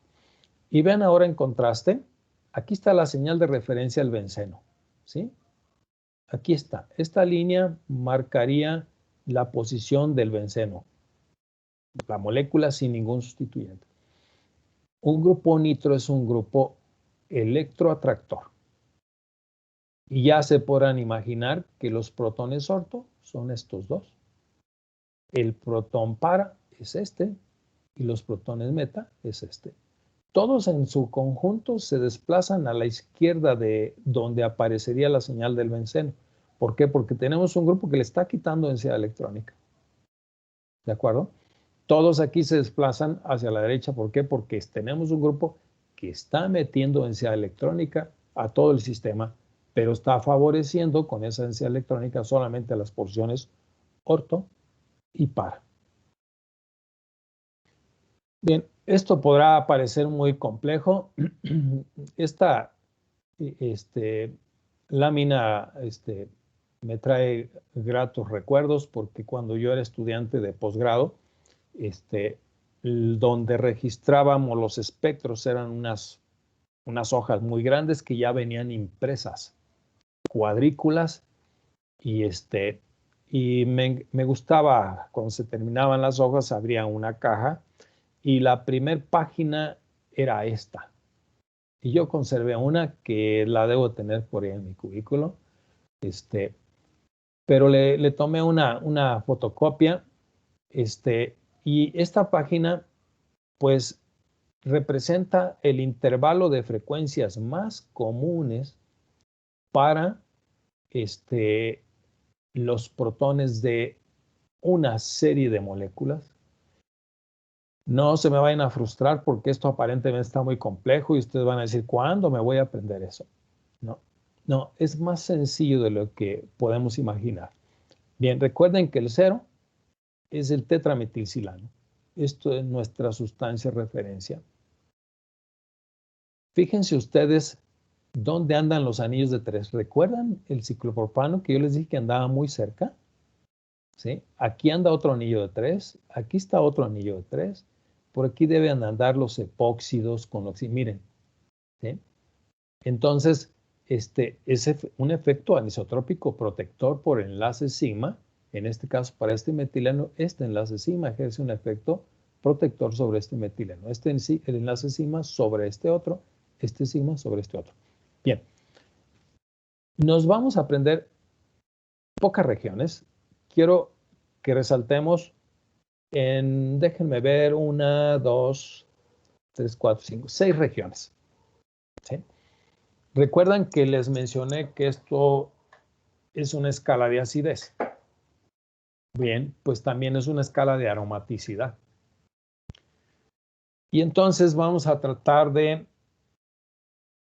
Y vean ahora en contraste, aquí está la señal de referencia al benceno, ¿sí? Aquí está. Esta línea marcaría la posición del benceno, la molécula sin ningún sustituyente. Un grupo nitro es un grupo electroatractor. Y ya se podrán imaginar que los protones orto son estos dos. El protón para es este y los protones meta es este. Todos en su conjunto se desplazan a la izquierda de donde aparecería la señal del benceno. ¿Por qué? Porque tenemos un grupo que le está quitando densidad electrónica. ¿De acuerdo? Todos aquí se desplazan hacia la derecha. ¿Por qué? Porque tenemos un grupo que está metiendo densidad electrónica a todo el sistema, pero está favoreciendo con esa densidad electrónica solamente a las porciones orto y para. Bien, esto podrá parecer muy complejo. Esta lámina me trae gratos recuerdos porque cuando yo era estudiante de posgrado, donde registrábamos los espectros eran unas hojas muy grandes que ya venían impresas, cuadrículas, y me gustaba, cuando se terminaban las hojas, abría una caja y la primer página era esta. Y yo conservé una que la debo tener por ahí en mi cubículo, pero le tomé una fotocopia, y esta página, pues, representa el intervalo de frecuencias más comunes para los protones de una serie de moléculas. No se me vayan a frustrar porque esto aparentemente está muy complejo y ustedes van a decir, ¿cuándo me voy a aprender eso? No, es más sencillo de lo que podemos imaginar. Bien, recuerden que el 0 es el tetrametilsilano. Esto es nuestra sustancia de referencia. Fíjense ustedes dónde andan los anillos de 3. ¿Recuerdan el ciclopropano que yo les dije que andaba muy cerca? ¿Sí? Aquí anda otro anillo de 3. Aquí está otro anillo de 3. Por aquí deben andar los epóxidos con los... Miren. ¿Sí? Entonces, es un efecto anisotrópico protector por enlace sigma. En este caso, para este metileno, este enlace sigma ejerce un efecto protector sobre este metileno. El enlace sigma sobre este otro, este sigma sobre este otro. Bien. Nos vamos a aprender pocas regiones. Quiero que resaltemos déjenme ver, 1, 2, 3, 4, 5, 6 regiones. ¿Sí? Recuerdan que les mencioné que esto es una escala de acidez. Bien, pues también es una escala de aromaticidad. Y entonces vamos a tratar de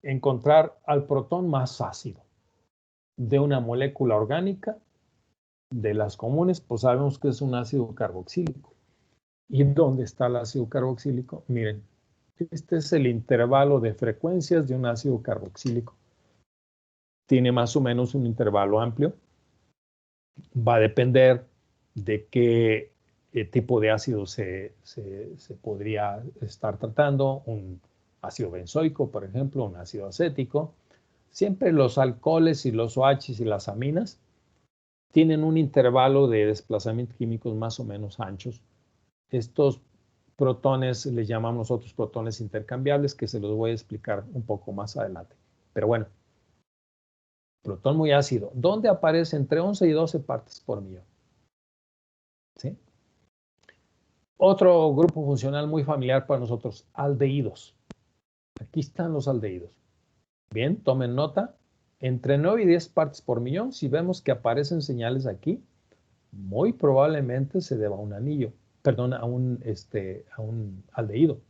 encontrar al protón más ácido de una molécula orgánica. De las comunes, pues sabemos que es un ácido carboxílico. ¿Y dónde está el ácido carboxílico? Miren, este es el intervalo de frecuencias de un ácido carboxílico. Tiene más o menos un intervalo amplio. Va a depender de qué tipo de ácido se podría estar tratando. Un ácido benzoico, por ejemplo, un ácido acético. Siempre los alcoholes y los OHs y las aminas tienen un intervalo de desplazamientos químicos más o menos anchos. Estos protones les llamamos nosotros protones intercambiables, que se los voy a explicar un poco más adelante. Pero bueno, protón muy ácido, ¿dónde aparece entre 11 y 12 partes por millón? ¿Sí? Otro grupo funcional muy familiar para nosotros, aldehídos. Aquí están los aldehídos. Bien, tomen nota. Entre 9 y 10 partes por millón, si vemos que aparecen señales aquí, muy probablemente se deba a un anillo, perdón, a un aldehído.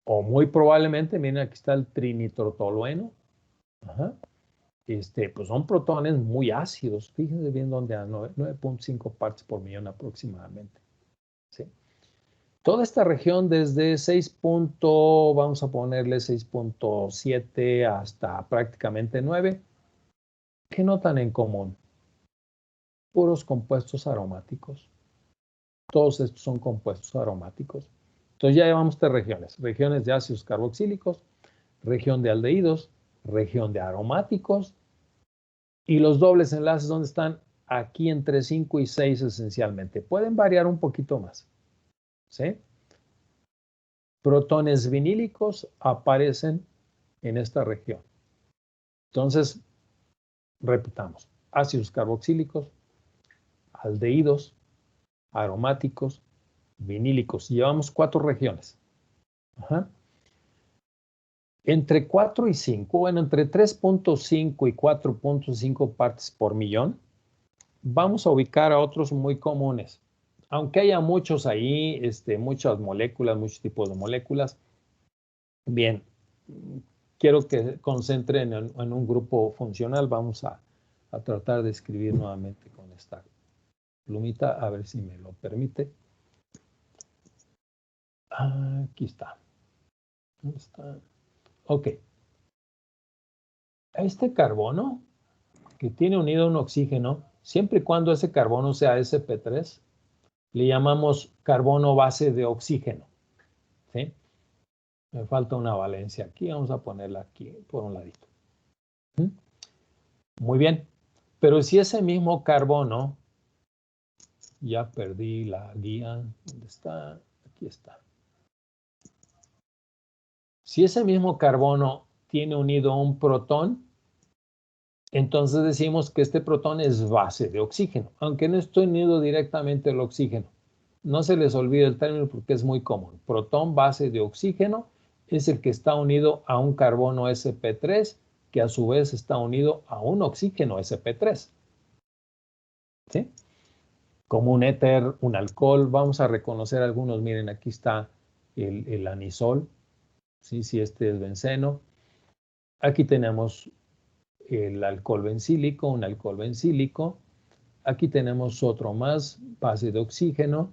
O muy probablemente, miren, aquí está el trinitrotolueno. Ajá. Pues son protones muy ácidos. Fíjense bien dónde a 9.5 partes por millón aproximadamente. ¿Sí? Toda esta región desde 6. Vamos a ponerle 6.7 hasta prácticamente 9. ¿Qué notan en común? Puros compuestos aromáticos. Todos estos son compuestos aromáticos. Entonces ya llevamos 3 regiones. Regiones de ácidos carboxílicos, región de aldehídos, región de aromáticos. Y los dobles enlaces, ¿dónde están? Aquí entre 5 y 6 esencialmente. Pueden variar un poquito más. ¿Sí? Protones vinílicos aparecen en esta región. Entonces, repitamos. Ácidos carboxílicos, aldehídos, aromáticos, vinílicos. Llevamos 4 regiones. Ajá. Entre 4 y 5, bueno, entre 3.5 y 4.5 partes por millón, vamos a ubicar a otros muy comunes. Aunque haya muchos ahí, muchas moléculas, muchos tipos de moléculas. Bien, quiero que concentren en un grupo funcional. Vamos a tratar de escribir nuevamente con esta plumita, a ver si me lo permite. Aquí está. ¿Dónde está? Ok. Este carbono que tiene unido un oxígeno, siempre y cuando ese carbono sea sp3, le llamamos carbono base de oxígeno. ¿Sí? Me falta una valencia aquí, vamos a ponerla aquí por un ladito. ¿Mm? Muy bien, pero si ese mismo carbono, ya perdí la guía, ¿dónde está? Aquí está. Si ese mismo carbono tiene unido un protón, entonces decimos que este protón es base de oxígeno, aunque no esté unido directamente al oxígeno. No se les olvide el término porque es muy común. Protón base de oxígeno es el que está unido a un carbono sp3, que a su vez está unido a un oxígeno sp3. ¿Sí? Como un éter, un alcohol, vamos a reconocer algunos. Miren, aquí está el anisol, ¿sí? Si este es benceno. Aquí tenemos el alcohol bencílico, un alcohol bencílico. Aquí tenemos otro más, base de oxígeno.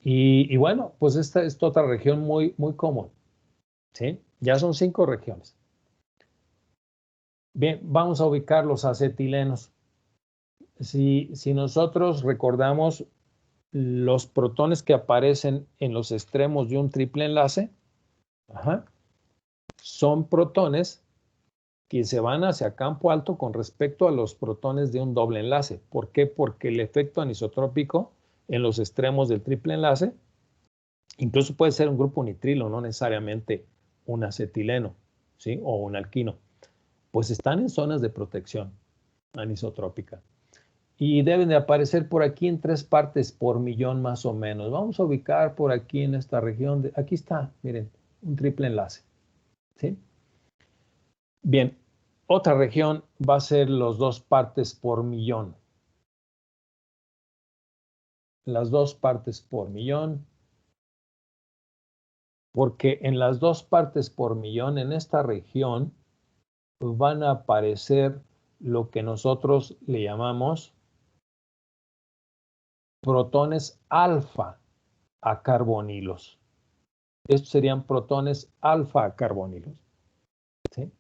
Y bueno, pues esta es otra región muy, muy común. ¿Sí? Ya son 5 regiones. Bien, vamos a ubicar los acetilenos. Si nosotros recordamos los protones que aparecen en los extremos de un triple enlace, son protones que se van hacia campo alto con respecto a los protones de un doble enlace. ¿Por qué? Porque el efecto anisotrópico en los extremos del triple enlace, incluso puede ser un grupo nitrilo, no necesariamente un acetileno, ¿sí? O un alquino, pues están en zonas de protección anisotrópica. Y deben de aparecer por aquí en 3 partes por millón más o menos. Vamos a ubicar por aquí en esta región. Aquí está, miren, un triple enlace. ¿Sí? Bien, otra región va a ser los 2 partes por millón. las 2 partes por millón, porque en las 2 partes por millón, en esta región, pues van a aparecer lo que nosotros le llamamos protones alfa a carbonilos. Estos serían protones alfa a carbonilos, ¿sí?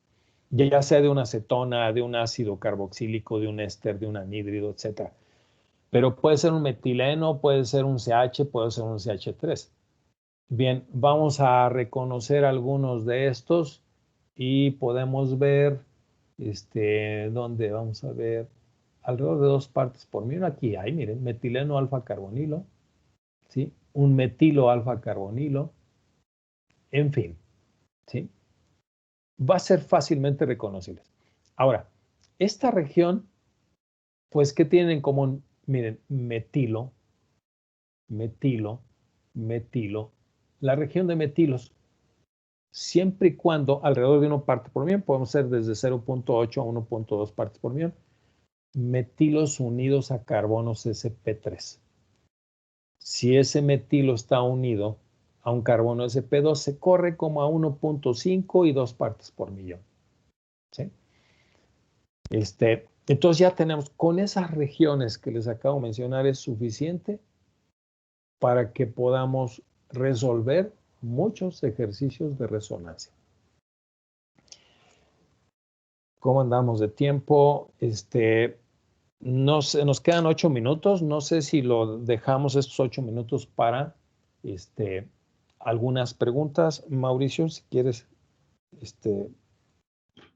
Ya sea de una acetona, de un ácido carboxílico, de un éster, de un anhídrido, etc. Pero puede ser un metileno, puede ser un CH, puede ser un CH3. Bien, vamos a reconocer algunos de estos y podemos ver, ¿dónde? Vamos a ver, alrededor de 2 partes por millón. Aquí hay, miren, metileno alfa carbonilo, ¿sí? Un metilo alfa carbonilo, en fin, ¿sí? Va a ser fácilmente reconocible. Ahora, esta región, pues, ¿qué tienen en común? Miren, metilo, metilo, metilo. La región de metilos, siempre y cuando alrededor de 1 parte por millón, podemos ser desde 0.8 a 1.2 partes por millón, metilos unidos a carbonos sp3. Si ese metilo está unido a un carbono sp2, se corre como a 1.5 y 2 partes por millón, ¿sí? Entonces ya tenemos, con esas regiones que les acabo de mencionar, es suficiente para que podamos resolver muchos ejercicios de resonancia. ¿Cómo andamos de tiempo? No sé, nos quedan 8 minutos. No sé si lo dejamos estos 8 minutos para algunas preguntas. Mauricio, si quieres.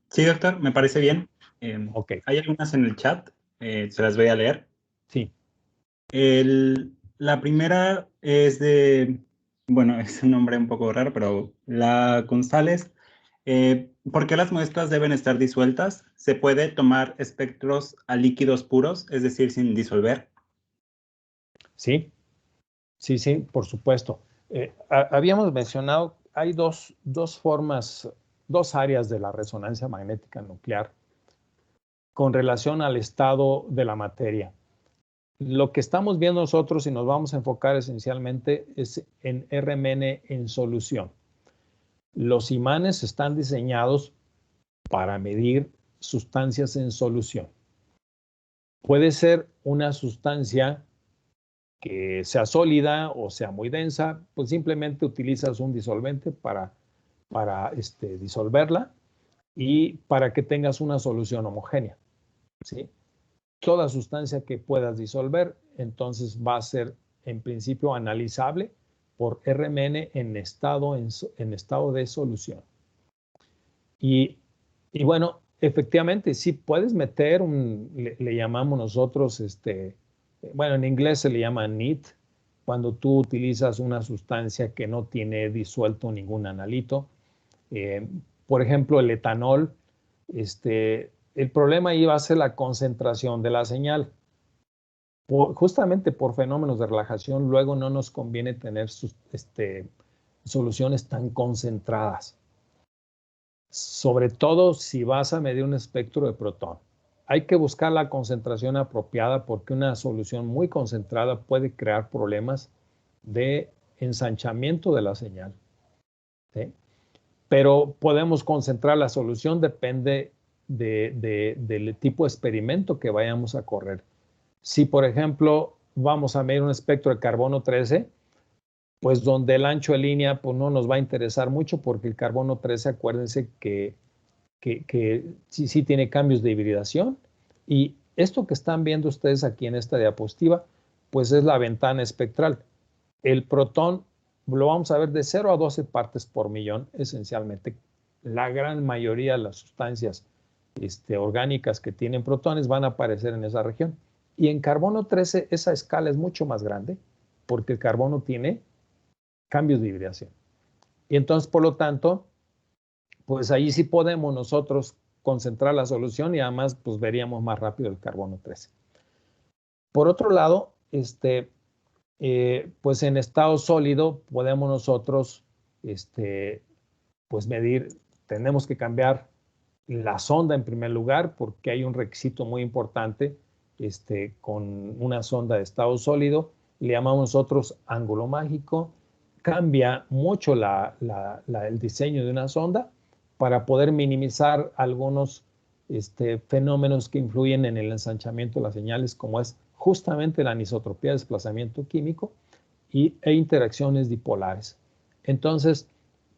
Sí, doctor, me parece bien. Ok. Hay algunas en el chat, se las voy a leer. Sí. La primera es de, bueno, es un nombre un poco raro, pero la González. ¿Por qué las muestras deben estar disueltas? ¿Se puede tomar espectros a líquidos puros, es decir, sin disolver? Sí, sí, por supuesto. Habíamos mencionado, hay dos formas, 2 áreas de la resonancia magnética nuclear con relación al estado de la materia. Lo que estamos viendo nosotros y nos vamos a enfocar esencialmente es en RMN en solución. Los imanes están diseñados para medir sustancias en solución. Puede ser una sustancia que sea sólida o sea muy densa, pues simplemente utilizas un disolvente para disolverla y para que tengas una solución homogénea, ¿sí? Toda sustancia que puedas disolver, entonces va a ser en principio analizable por RMN en estado de solución. Y bueno, efectivamente, sí puedes meter le llamamos nosotros, bueno, en inglés se le llama NEAT, cuando tú utilizas una sustancia que no tiene disuelto ningún analito. Por ejemplo, el etanol, el problema ahí va a ser la concentración de la señal. Justamente por fenómenos de relajación, luego no nos conviene tener soluciones tan concentradas. Sobre todo si vas a medir un espectro de protón. Hay que buscar la concentración apropiada porque una solución muy concentrada puede crear problemas de ensanchamiento de la señal, ¿sí? Pero podemos concentrar la solución, depende del tipo de experimento que vayamos a correr. Si, por ejemplo, vamos a medir un espectro de carbono 13, pues donde el ancho de línea pues no nos va a interesar mucho porque el carbono 13, acuérdense que sí tiene cambios de hibridación. Y esto que están viendo ustedes aquí en esta diapositiva, pues es la ventana espectral. El protón lo vamos a ver de 0 a 12 partes por millón, esencialmente. La gran mayoría de las sustancias orgánicas que tienen protones van a aparecer en esa región. Y en carbono 13 esa escala es mucho más grande porque el carbono tiene cambios de hibridación. Y entonces, por lo tanto, pues ahí sí podemos nosotros concentrar la solución y además pues veríamos más rápido el carbono 13. Por otro lado, pues en estado sólido podemos nosotros pues medir, tenemos que cambiar la sonda en primer lugar porque hay un requisito muy importante con una sonda de estado sólido le llamamos nosotros ángulo mágico. Cambia mucho el diseño de una sonda para poder minimizar algunos fenómenos que influyen en el ensanchamiento de las señales, como es justamente la anisotropía, desplazamiento químico e interacciones dipolares. Entonces,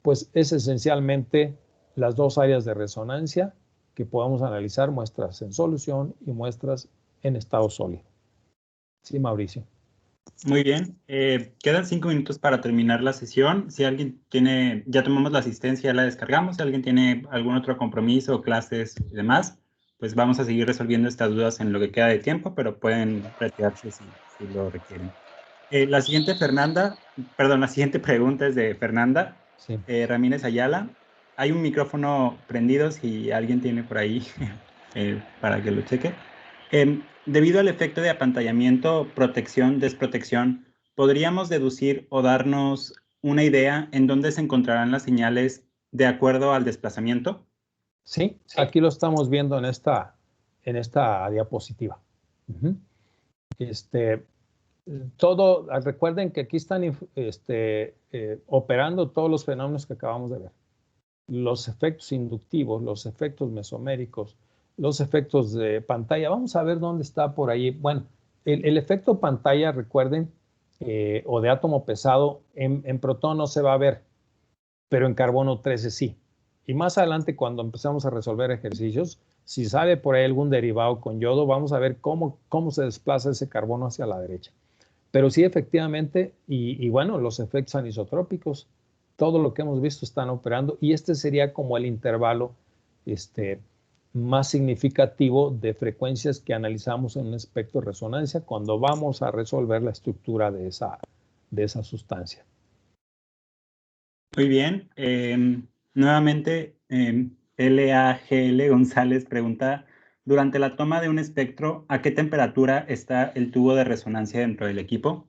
pues es esencialmente las dos áreas de resonancia que podamos analizar, muestras en solución y muestras en estado sólido. Sí, Mauricio. Muy bien. Quedan 5 minutos para terminar la sesión. Si alguien tiene, ya tomamos la asistencia, ya la descargamos. Si alguien tiene algún otro compromiso, clases y demás, pues vamos a seguir resolviendo estas dudas en lo que queda de tiempo, pero pueden retirarse si lo requieren. La siguiente pregunta es de Fernanda Sí. Ramírez Ayala. Hay un micrófono prendido si alguien tiene por ahí para que lo cheque. Debido al efecto de apantallamiento, protección, desprotección, ¿podríamos deducir o darnos una idea en dónde se encontrarán las señales de acuerdo al desplazamiento? Sí, aquí lo estamos viendo en esta diapositiva. Recuerden que aquí están operando todos los fenómenos que acabamos de ver. Los efectos inductivos, los efectos mesoméricos, los efectos de pantalla. Vamos a ver dónde está por ahí. Bueno, el efecto pantalla, recuerden, o de átomo pesado, en protón no se va a ver, pero en carbono 13 sí. Y más adelante, cuando empezamos a resolver ejercicios, si sale por ahí algún derivado con yodo, vamos a ver cómo se desplaza ese carbono hacia la derecha. Pero sí, efectivamente, y bueno, los efectos anisotrópicos, todo lo que hemos visto están operando, y este sería como el intervalo más significativo de frecuencias que analizamos en un espectro de resonancia cuando vamos a resolver la estructura de esa sustancia. Muy bien. Nuevamente, LAGL González pregunta, durante la toma de un espectro, ¿a qué temperatura está el tubo de resonancia dentro del equipo?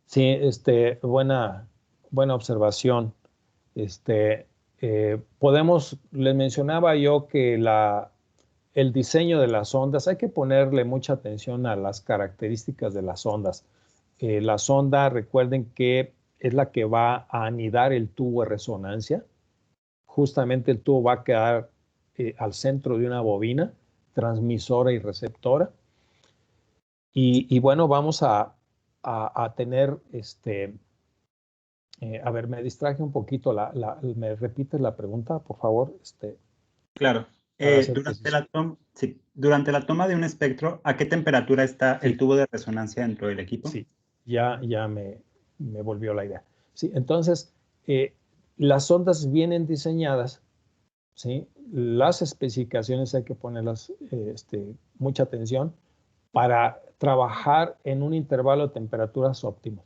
Sí, buena observación. Les mencionaba yo que el diseño de las ondas, hay que ponerle mucha atención a las características de las ondas. La sonda, recuerden que es la que va a anidar el tubo de resonancia. Justamente el tubo va a quedar al centro de una bobina transmisora y receptora. Y bueno, vamos a tener, a ver, me distraje un poquito. ¿Me repites la pregunta, por favor? Claro. Durante la toma de un espectro, ¿a qué temperatura está el tubo de resonancia dentro del equipo? Sí, ya me volvió la idea. Sí, entonces, las ondas vienen diseñadas, ¿sí? Las especificaciones hay que ponerlas mucha atención para trabajar en un intervalo de temperaturas óptimo.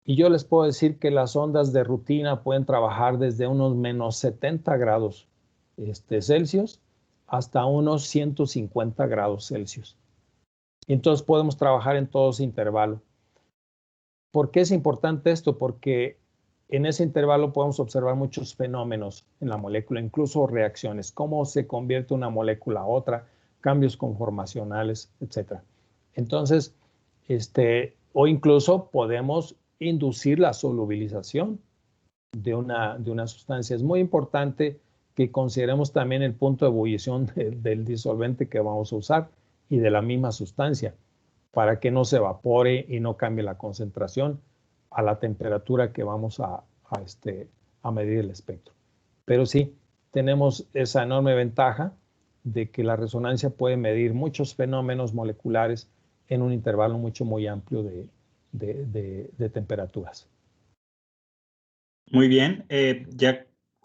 Y yo les puedo decir que las ondas de rutina pueden trabajar desde unos menos 70 grados Celsius hasta unos 150 grados Celsius. Entonces podemos trabajar en todo ese intervalo. ¿Por qué es importante esto? Porque en ese intervalo podemos observar muchos fenómenos en la molécula, incluso reacciones, cómo se convierte una molécula a otra, cambios conformacionales, etc. Entonces, o incluso podemos inducir la solubilización de una sustancia. Es muy importante que consideremos también el punto de ebullición del disolvente que vamos a usar y de la misma sustancia, para que no se evapore y no cambie la concentración a la temperatura que vamos a medir el espectro. Pero sí, tenemos esa enorme ventaja de que la resonancia puede medir muchos fenómenos moleculares en un intervalo muy amplio de temperaturas. Muy bien.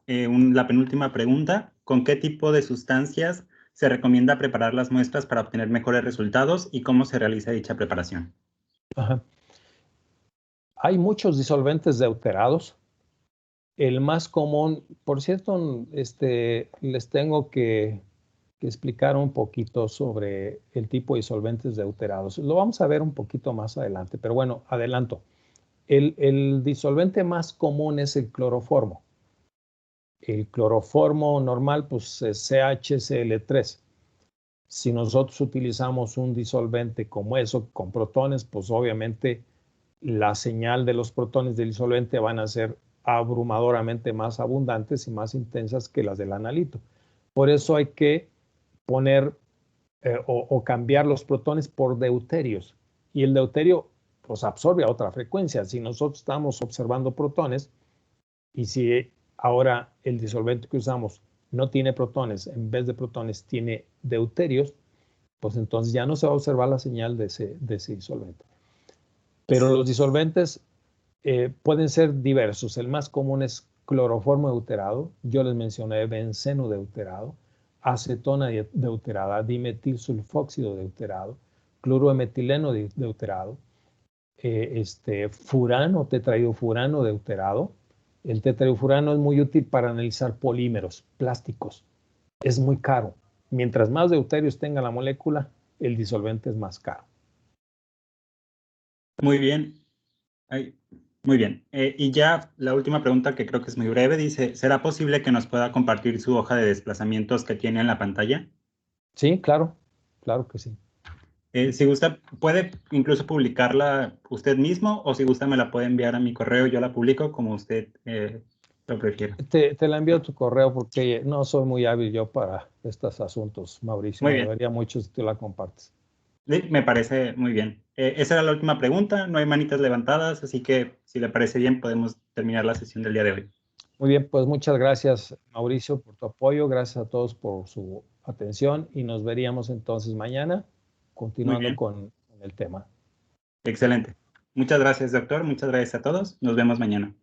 La penúltima pregunta. ¿Con qué tipo de sustancias se recomienda preparar las muestras para obtener mejores resultados y cómo se realiza dicha preparación? Ajá. Hay muchos disolventes deuterados. El más común, por cierto, les tengo que explicar un poquito sobre el tipo de disolventes deuterados. Lo vamos a ver un poquito más adelante, pero bueno, adelanto. El disolvente más común es el cloroformo. El cloroformo normal, pues es CHCl3. Si nosotros utilizamos un disolvente como eso, con protones, pues obviamente la señal de los protones del disolvente van a ser abrumadoramente más abundantes y más intensas que las del analito. Por eso hay que poner o cambiar los protones por deuterios. Y el deuterio pues absorbe a otra frecuencia. Si nosotros estamos observando protones y si ahora el disolvente que usamos no tiene protones, en vez de protones tiene deuterios, pues entonces ya no se va a observar la señal de ese disolvente. Pero los disolventes pueden ser diversos. El más común es cloroformo deuterado. Yo les mencioné benceno deuterado, acetona deuterada, dimetilsulfóxido deuterado, cloroemetileno deuterado, furano, tetraidofurano deuterado. El tetraidofurano es muy útil para analizar polímeros, plásticos. Es muy caro. Mientras más deuterios tenga la molécula, el disolvente es más caro. Muy bien. Muy bien. Y ya la última pregunta, que creo que es muy breve, dice, ¿será posible que nos pueda compartir su hoja de desplazamientos que tiene en la pantalla? Sí, claro. Claro que sí. Si gusta, puede incluso publicarla usted mismo, o si gusta me la puede enviar a mi correo, yo la publico como usted lo prefiera. Te la envío a tu correo porque no soy muy hábil yo para estos asuntos, Mauricio. Muy Me bien. debería mucho si tú la compartes. Sí, me parece muy bien. Esa era la última pregunta, no hay manitas levantadas, así que si le parece bien podemos terminar la sesión del día de hoy. Muy bien, pues muchas gracias, Mauricio, por tu apoyo. Gracias a todos por su atención y nos veríamos entonces mañana continuando con el tema. Excelente. Muchas gracias, doctor. Muchas gracias a todos. Nos vemos mañana.